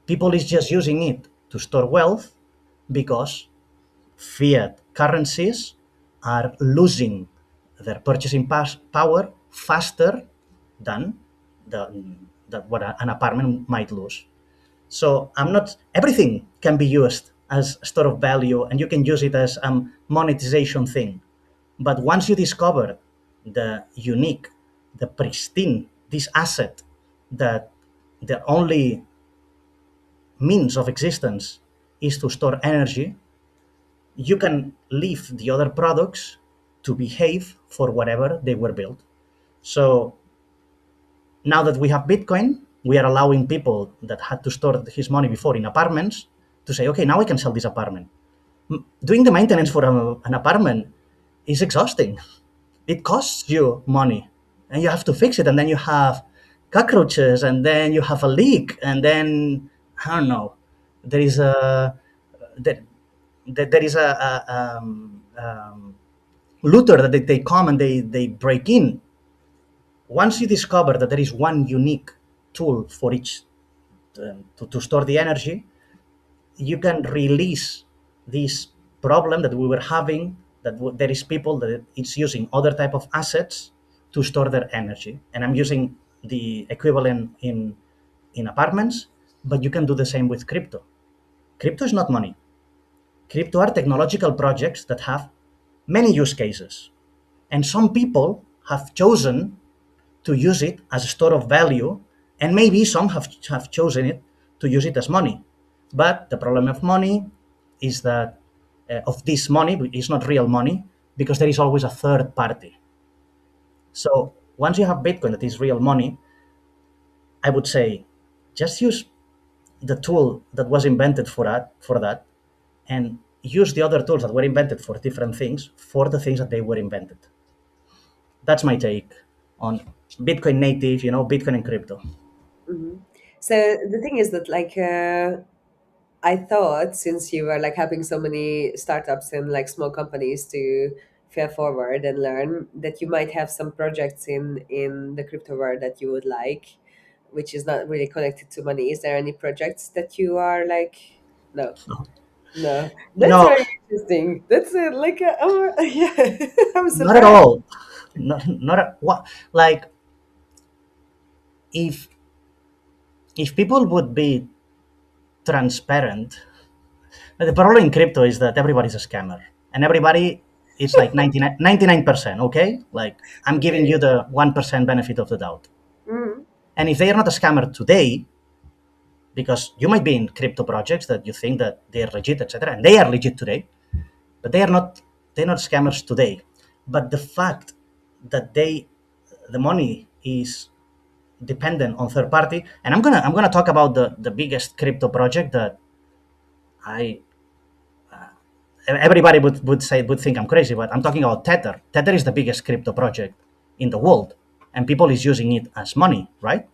Speaker 1: People is just using it to store wealth because fiat currencies are losing their purchasing power faster than what an apartment might lose. So everything can be used as a store of value, and you can use it as a monetization thing. But once you discover the unique, the pristine, this asset that the only means of existence is to store energy, you can leave the other products to behave for whatever they were built. So now that we have Bitcoin, we are allowing people that had to store his money before in apartments to say, okay, now I can sell this apartment. Doing the maintenance for an apartment is exhausting. It costs you money, and you have to fix it, and then you have cockroaches, and then you have a leak, and then I don't know. There is a there, there is a looter that they come and they break in. Once you discover that there is one unique tool for each to store the energy, you can release this problem that we were having, that there is people that it's using other type of assets to store their energy. And I'm using the equivalent in apartments, but you can do the same with crypto. Crypto is not money. Crypto are technological projects that have many use cases. And some people have chosen to use it as a store of value, and maybe some have chosen it to use it as money. But the problem of money is that of this money is not real money, because there is always a third party. So once you have Bitcoin that is real money, I would say just use the tool that was invented for that, and use the other tools that were invented for different things for the things that they were invented. That's my take on Bitcoin native, Bitcoin and crypto.
Speaker 2: Mm-hmm. So the thing is that I thought, since you were like helping so many startups and like small companies to fare forward and learn, that you might have some projects in the crypto world that you would like, which is not really connected to money. Is there any projects that you are like, no? No, that's
Speaker 1: No,
Speaker 2: very interesting. That's yeah, I'm
Speaker 1: not at
Speaker 2: surprised.
Speaker 1: all. Not at, what like if people would be transparent. The problem in crypto is that everybody's a scammer, and everybody is like 99%. Okay, like I'm giving
Speaker 2: Okay.
Speaker 1: you the 1% benefit of the doubt.
Speaker 2: Mm.
Speaker 1: And if they are not a scammer today, because you might be in crypto projects that you think that they are legit, etc., and they are legit today, but they're not scammers today. But the fact that the money is dependent on third party, and I'm gonna talk about the biggest crypto project that I everybody would think I'm crazy, but I'm talking about Tether. Tether is the biggest crypto project in the world, and people is using it as money, right?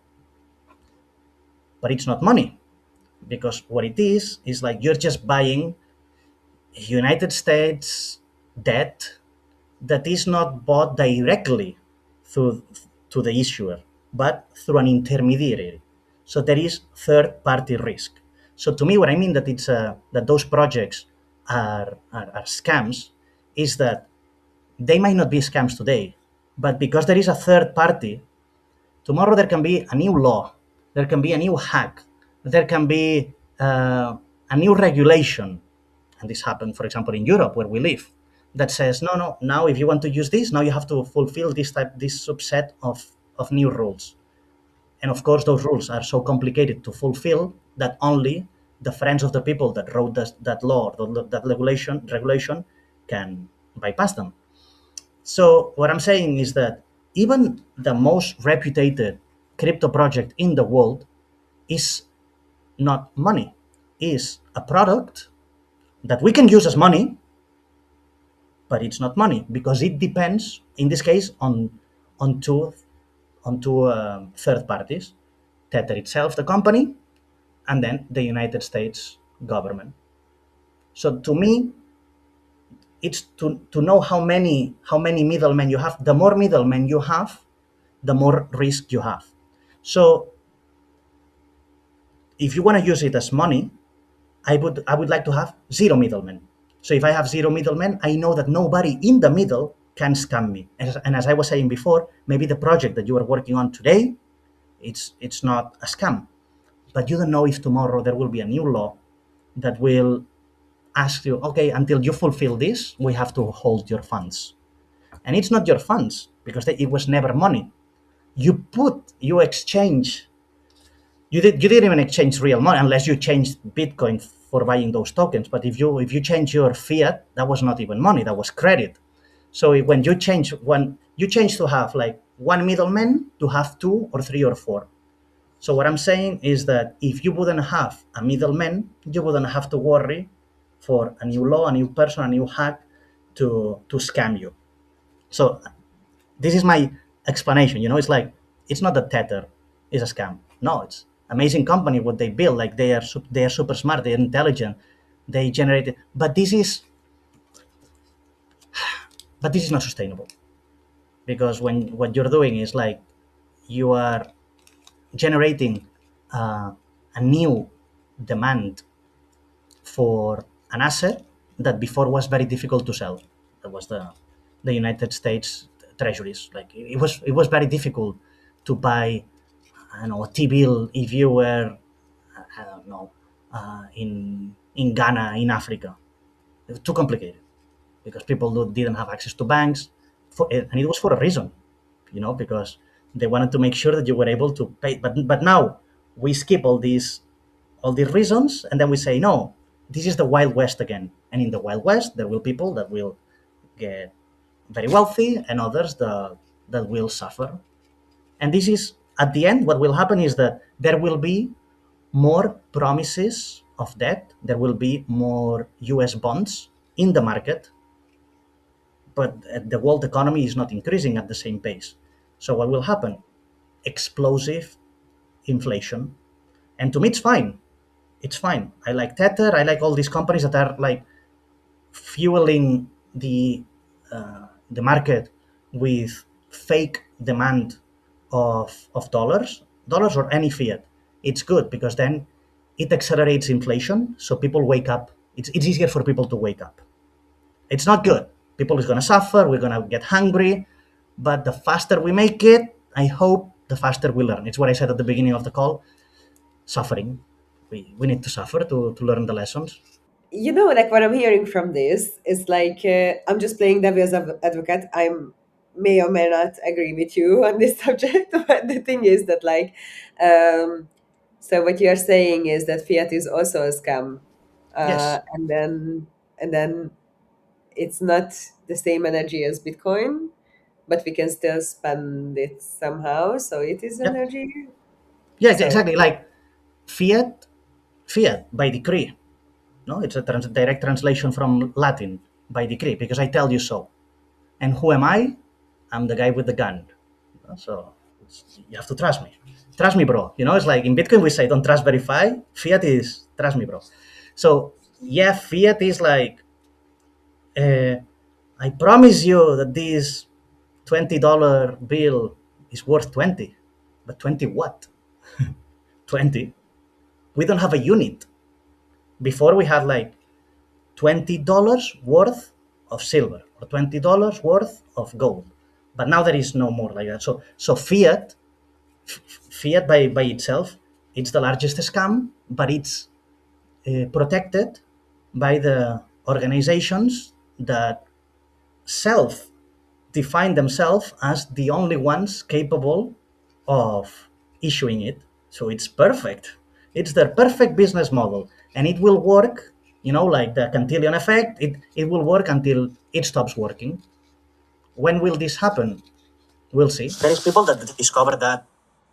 Speaker 1: But it's not money, because what it is like you're just buying United States debt that is not bought directly through to the issuer, but through an intermediary. So there is third-party risk. So to me, what I mean that that those projects are scams is that they might not be scams today, but because there is a third party Tomorrow there can be a new law, there can be a new hack, there can be a new regulation, and this happened, for example, in Europe where we live, that says no, now if you want to use this, now you have to fulfill this subset of new rules. And of course, those rules are so complicated to fulfill that only the friends of the people that wrote that law, that regulation can bypass them. So what I'm saying is that even the most reputed crypto project in the world is not money, is a product that we can use as money, but it's not money because it depends, in this case, on two third parties: Tether itself, the company, and then the United States government. So to me, it's to know how many middlemen you have. The more middlemen you have, the more risk you have. So if you want to use it as money, I would like to have zero middlemen. So if I have zero middlemen, I know that nobody in the middle can scam me. And as I was saying before, maybe the project that you are working on today, it's not a scam, but you don't know if tomorrow there will be a new law that will ask you, okay, until you fulfill this, we have to hold your funds. And it's not your funds because it was never money. You exchange. You didn't even exchange real money unless you changed Bitcoin for buying those tokens. But if you change your fiat, that was not even money, that was credit. So when you change to have like one middleman to have two or three or four. So what I'm saying is that if you wouldn't have a middleman, you wouldn't have to worry for a new law, a new person, a new hack to scam you. So this is my explanation. It's like, it's not that Tether is a scam. No, it's amazing company what they build. Like they are super smart, they're intelligent, they generate. But this is not sustainable, because when what you're doing is like you are generating a new demand for an asset that before was very difficult to sell. That was the United States treasuries. Like it was very difficult to buy, I don't know, a T-bill if you were, I don't know, in Ghana, in Africa. It was too complicated because people didn't have access to banks, and it was for a reason, because they wanted to make sure that you were able to pay. But now we skip all these reasons, and then we say, no, this is the Wild West again. And in the Wild West, there will be people that will get very wealthy and others that will suffer. And this is, at the end, what will happen is that there will be more promises of debt, there will be more US bonds in the market, but the world economy is not increasing at the same pace. So what will happen? Explosive inflation. And to me, it's fine. It's fine. I like Tether. I like all these companies that are like fueling the market with fake demand of dollars or any fiat. It's good because then it accelerates inflation. So people wake up. It's easier for people to wake up. It's not good. People is going to suffer. We're going to get hungry. But the faster we make it, I hope the faster we learn. It's what I said at the beginning of the call. Suffering. We need to suffer to learn the lessons.
Speaker 2: Like what I'm hearing from this is like, I'm just playing devil's advocate. I may or may not agree with you on this subject, but the thing is that like, so what you're saying is that fiat is also a scam.
Speaker 1: Yes.
Speaker 2: And then it's not the same energy as Bitcoin, but we can still spend it somehow. So it is
Speaker 1: Yep.
Speaker 2: energy.
Speaker 1: Yeah,
Speaker 2: So
Speaker 1: exactly. Like fiat by decree. No, it's a direct translation from Latin, by decree, because I tell you so. And who am I? I'm the guy with the gun. So you have to trust me. Trust me, bro. It's like in Bitcoin we say don't trust, verify. Fiat is trust me, bro. So yeah, fiat is like, I promise you that this $20 bill is worth 20. But 20 what? 20. We don't have a unit. Before we had like $20 worth of silver or $20 worth of gold. But now there is no more like that. So fiat fiat by itself, it's the largest scam, but it's protected by the organizations that define themselves as the only ones capable of issuing it. So it's perfect. It's their perfect business model, and it will work. Like the Cantillon effect, it will work until it stops working. When will this happen? We'll see. There is people that discovered that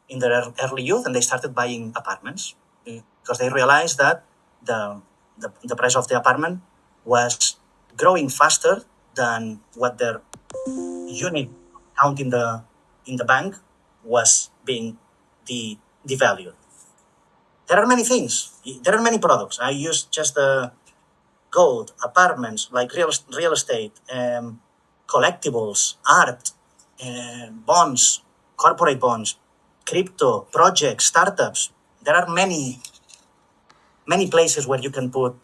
Speaker 1: in their early youth, and they started buying apartments because they realized that the price of the apartment was growing faster than what their unit count in the bank was being devalued. There are many things. There are many products. I use just the gold, apartments, like real estate, collectibles, art, bonds, corporate bonds, crypto, projects, startups. There are many places where you can put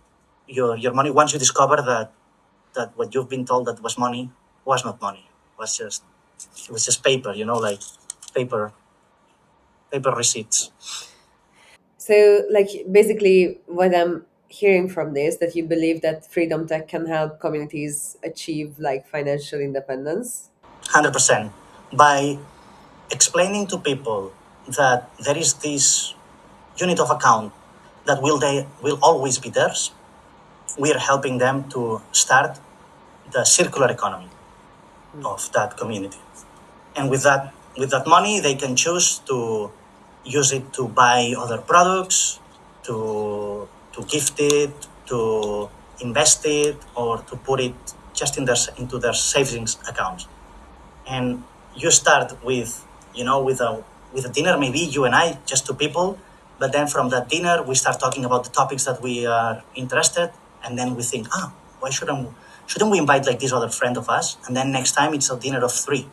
Speaker 1: your money once you discover that what you've been told that was money was not money. It was just paper, like paper receipts.
Speaker 2: So, like, basically, what I'm hearing from this, that you believe that freedom tech can help communities achieve like financial independence.
Speaker 1: 100%. By explaining to people that there is this unit of account that will always be theirs, we are helping them to start the circular economy of that community. And with that money, they can choose to use it to buy other products, to gift it, to invest it, or to put it just into their savings accounts. And you start with a dinner, maybe you and I, just two people, but then from that dinner we start talking about the topics that we are interested, and then we think, why shouldn't we invite like this other friend of us, and then next time it's a dinner of 3,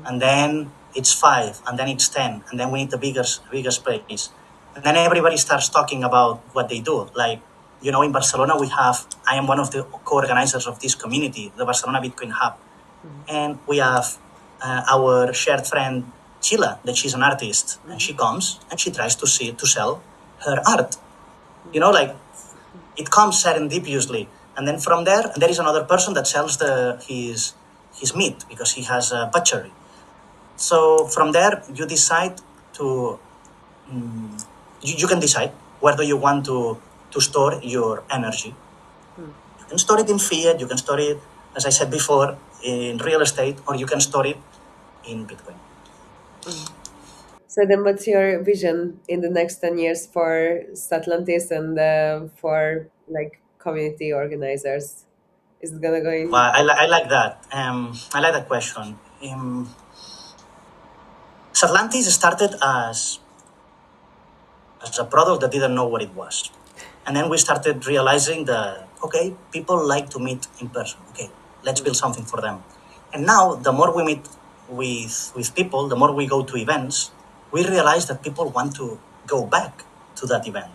Speaker 1: and then it's 5, and then it's 10, and then we need the bigger space, and then everybody starts talking about what they do. Like, in Barcelona I am one of the co-organizers of this community, the Barcelona Bitcoin Hub, and we have our shared friend Sheila, that she's an artist, and she comes and she tries to sell her art. Like, it comes serendipitously, and then from there is another person that sells his meat because he has a butchery. So from there you decide to you can decide whether you want to store your energy. You can store it in fiat, you can store it, as I said before, in real estate, or you can store it in Bitcoin.
Speaker 2: So then what's your vision in the next 10 years for Satlantis and for like community organizers? Is it gonna go in?
Speaker 1: Well, I like that. I like that question. Satlantis started as a product that didn't know what it was. And then we started realizing that, okay, people like to meet in person. Okay, let's build something for them. And now, the more we meet with people, the more we go to events, we realize that people want to go back to that event.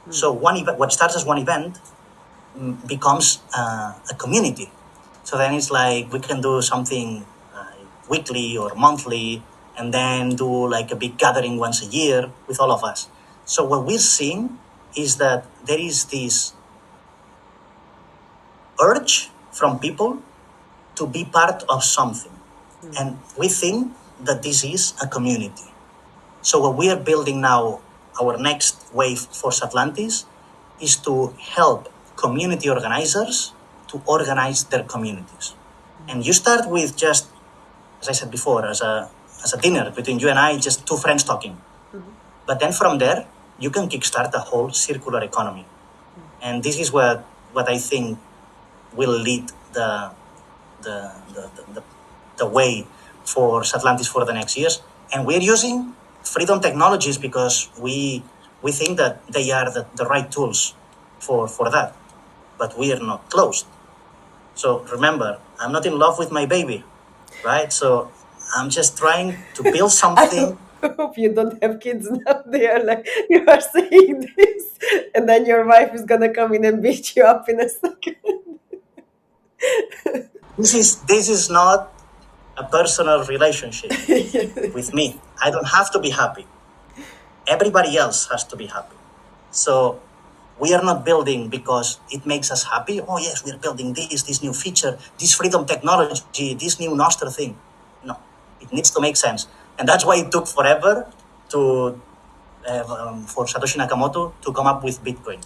Speaker 1: So what starts as one event becomes a community. So then it's like we can do something weekly or monthly, and then do like a big gathering once a year with all of us. So what we're seeing is that there is this urge from people to be part of something. And we think that this is a community. So what we are building now, our next wave for Satlantis, is to help community organizers to organize their communities. And you start with just, as I said before, as a dinner between you and I, just two friends talking. But then from there, you can kickstart a whole circular economy. And this is what I think will lead the way for Satlantis for the next years. And we're using freedom technologies because we think that they are the right tools for that. But we are not closed. So remember, I'm not in love with my baby, right? So I'm just trying to build something.
Speaker 2: I hope you don't have kids now. They are like, you are saying this, and then your wife is gonna come in and beat you up in a second.
Speaker 1: This is not a personal relationship with me. I don't have to be happy. Everybody else has to be happy. So we are not building because it makes us happy. Oh yes, we are building this new feature, this freedom technology, this new Nostr thing. No, it needs to make sense. And that's why it took forever to for Satoshi Nakamoto to come up with Bitcoin.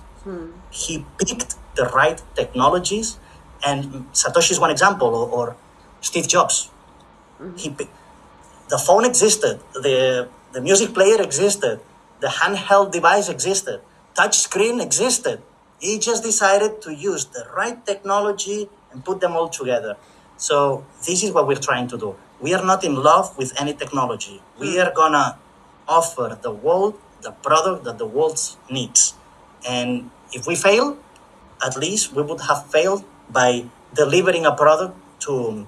Speaker 1: He picked the right technologies, and Satoshi is one example, or Steve Jobs. The phone existed, the music player existed, the handheld device existed, touch screen existed. He just decided to use the right technology and put them all together. So this is what we're trying to do. We are not in love with any technology. We are gonna offer the world the product that the world needs. And if we fail, at least we would have failed by delivering a product to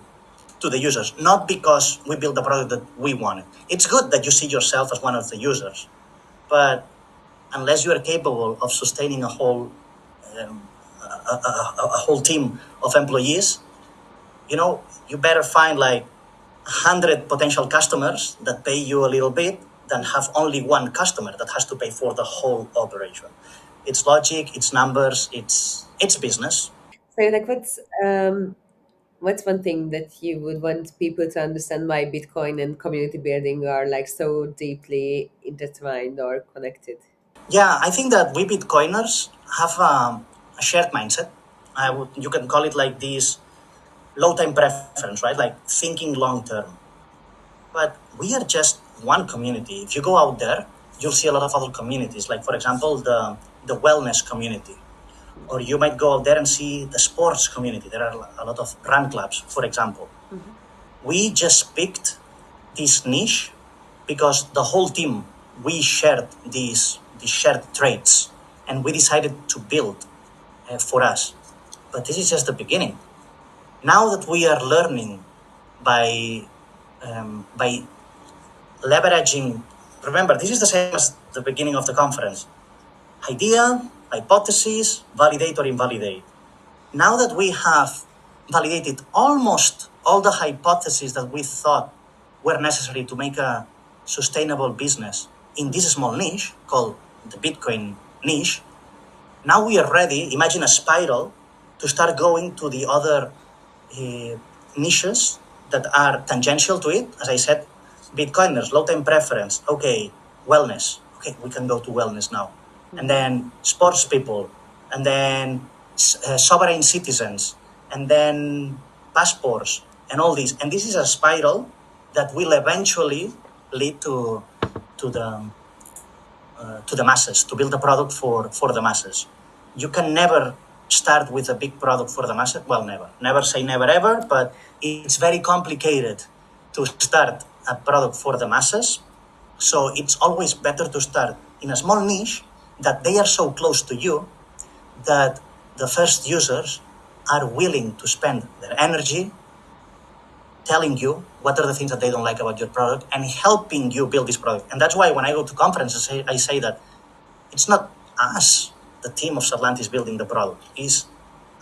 Speaker 1: the users, not because we built the product that we wanted. It's good that you see yourself as one of the users, but unless you are capable of sustaining a whole team of employees, you better find like 100 potential customers that pay you a little bit than have only one customer that has to pay for the whole operation. It's logic, it's numbers, it's business.
Speaker 2: So, like, what's one thing that you would want people to understand why Bitcoin and community building are like so deeply intertwined or connected?
Speaker 1: Yeah, I think that we Bitcoiners have a shared mindset. You can call it like this low time preference, right? Like thinking long term. But we are just one community. If you go out there, you'll see a lot of other communities, like for example, the wellness community. Or you might go out there and see the sports community. There are a lot of run clubs, for example. We just picked this niche because the whole team, we shared these shared traits, and we decided to build for us. But this is just the beginning. Now that we are learning by leveraging, remember, this is the same as the beginning of the conference. Idea, hypothesis, validate or invalidate. Now that we have validated almost all the hypotheses that we thought were necessary to make a sustainable business in this small niche called the Bitcoin niche, now we are ready, imagine a spiral, to start going to the other niches that are tangential to it. As I said, Bitcoiners, low time preference, okay, wellness, okay, we can go to wellness now. And then sports people, and then sovereign citizens, and then passports, and all these. And this is a spiral that will eventually lead to the masses, to build a product for the masses. You can never start with a big product for the masses. Well, never say never ever, but it's very complicated to start a product for the masses. So it's always better to start in a small niche that they are so close to you that the first users are willing to spend their energy telling you what are the things that they don't like about your product and helping you build this product. And that's why when I go to conferences, I say that it's not us, the team of Satlantis, building the product. It's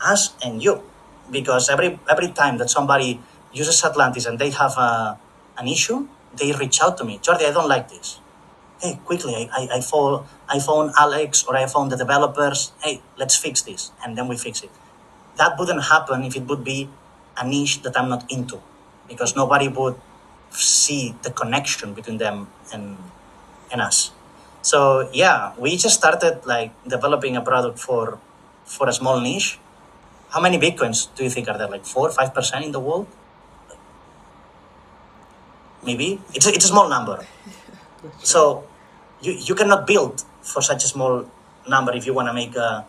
Speaker 1: us and you. Because every time that somebody uses Satlantis and they have an issue, they reach out to me. Jordi, I don't like this. Hey, quickly, I phone Alex or I phone the developers. Hey, let's fix this. And then we fix it. That wouldn't happen if it would be a niche that I'm not into, because nobody would see the connection between them and us. So yeah, we just started like developing a product for a small niche. How many Bitcoins do you think are there? Like 4-5% in the world? Maybe. It's a small number. So you cannot build for such a small number if you want to make a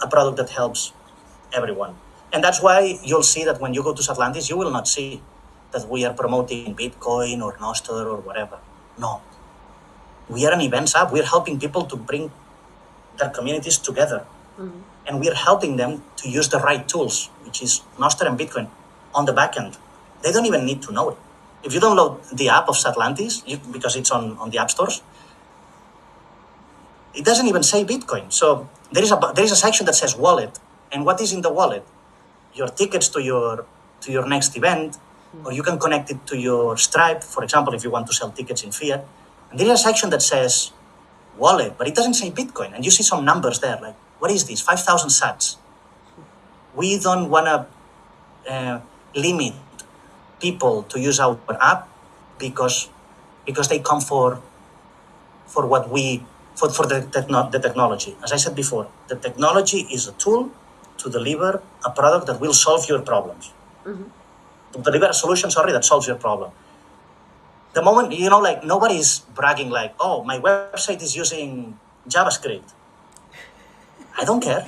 Speaker 1: product that helps everyone. And that's why you'll see that when you go to Satlantis, you will not see that we are promoting Bitcoin or Nostr or whatever. No. We are an events app. We're helping people to bring their communities together. Mm-hmm. And we're helping them to use the right tools, which is Nostr and Bitcoin on the back end. They don't even need to know it. If you download the app of Satlantis, because it's on the app stores, it doesn't even say Bitcoin. So there is a section that says wallet. And what is in the wallet? Your tickets to your next event, or you can connect it to your Stripe, for example, if you want to sell tickets in fiat. And there is a section that says wallet, but it doesn't say Bitcoin. And you see some numbers there, like, what is this? 5,000 sats. We don't want to limit people to use our app because they come for the technology. As I said before, the technology is a tool to deliver a product that will solve your problems. To deliver a solution, that solves your problem. The moment, like, nobody's bragging like, oh, my website is using JavaScript. I don't care.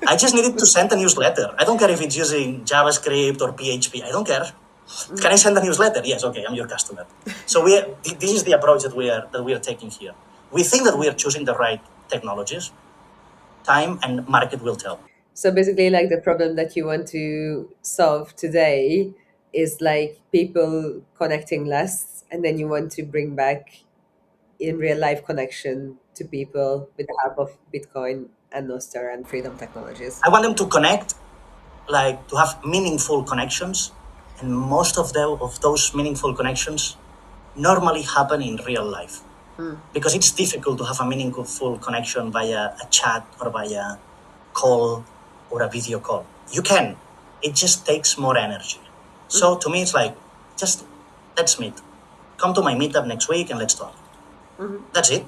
Speaker 1: I just needed to send a newsletter. I don't care if it's using JavaScript or PHP. I don't care. Can I send a newsletter? Yes, okay, I'm your customer. So this is the approach that we are taking here. We think that we are choosing the right technologies. Time and market will tell.
Speaker 2: So basically, like, the problem that you want to solve today is like people connecting less, and then you want to bring back in real life connection to people with the help of Bitcoin and Nostr and freedom technologies.
Speaker 1: I want them to connect, like, to have meaningful connections, and most of those meaningful connections normally happen in real life. Because it's difficult to have a meaningful connection via a chat or via call or a video call. You can. It just takes more energy. So to me, it's like, just let's meet. Come to my meetup next week and let's talk. That's it.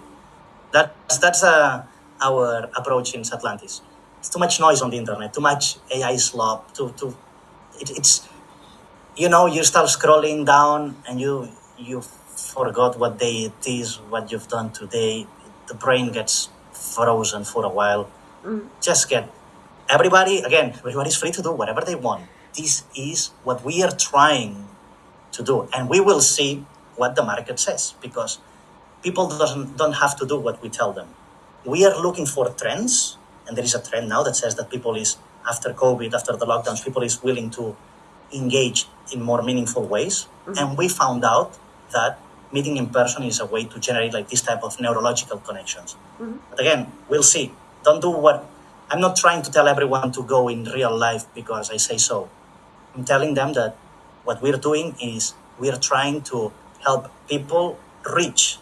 Speaker 1: That's our approach in Satlantis. It's too much noise on the internet, too much AI slop. It's you start scrolling down and you forgot what day it is, what you've done today. The brain gets frozen for a while. Just everybody's free to do whatever they want. This is what we are trying to do, and we will see what the market says, because people don't have to do what we tell them. We are looking for trends, and there is a trend now that says that after COVID, after the lockdowns, people is willing to engage in more meaningful ways. And we found out that meeting in person is a way to generate like this type of neurological connections. But again, we'll see. I'm not trying to tell everyone to go in real life because I say so. I'm telling them that what we're doing is we're trying to help people reach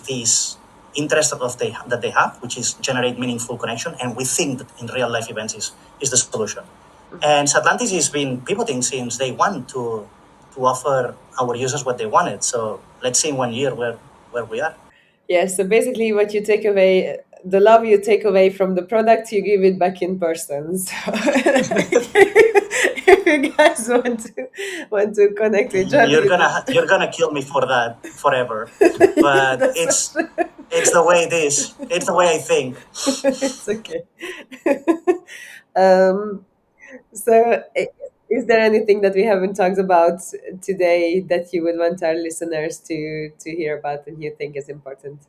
Speaker 1: these interests that they have, which is generate meaningful connection. And we think that in real life events is the solution. And Satlantis has been pivoting since day one to offer our users what they wanted. So let's see in 1 year where we are.
Speaker 2: Yeah, so basically what you take away, the love you take away from the product, you give it back in person. So if you guys want to connect with Jordi,
Speaker 1: you're gonna kill me for that forever. But it's the way it is. It's the way I think.
Speaker 2: It's okay. So is there anything that we haven't talked about today that you would want our listeners to hear about and you think is important?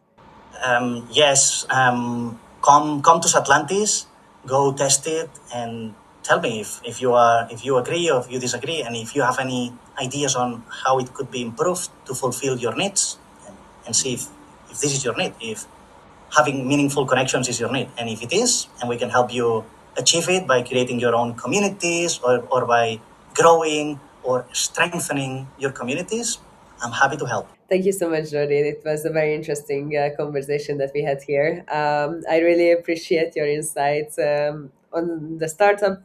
Speaker 1: Yes. Come to Satlantis, go test it, and tell me if you agree or if you disagree, and if you have any ideas on how it could be improved to fulfill your needs, and see if this is your need, if having meaningful connections is your need, and if it is, and we can help you achieve it by creating your own communities or by growing or strengthening your communities, I'm happy to help.
Speaker 2: Thank you so much, Jordi. It was a very interesting conversation that we had here. I really appreciate your insights on the startup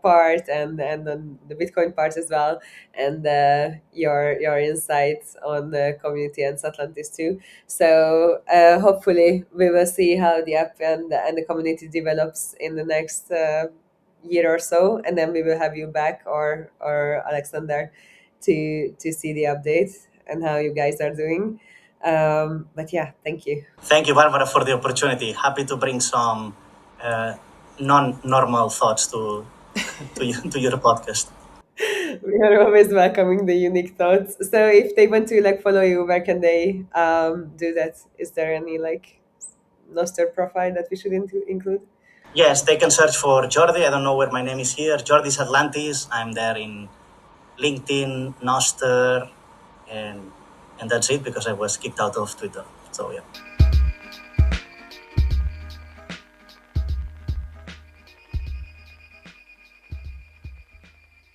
Speaker 2: part and on the Bitcoin part as well, and your insights on the community and Satlantis too. So hopefully we will see how the app and the community develops in the next year or so, and then we will have you back or Alexander to see the updates and how you guys are doing. But yeah, thank you.
Speaker 1: Thank you, Barbara, for the opportunity. Happy to bring some non-normal thoughts to your podcast.
Speaker 2: We are always welcoming the unique thoughts. So if they want to follow you, where can they do that? Is there any Nostr profile that we should include?
Speaker 1: Yes, they can search for Jordi. I don't know where my name is here. Jordi's Atlantis. I'm there in LinkedIn, Nostr, and that's it, because I was kicked out of Twitter. So yeah.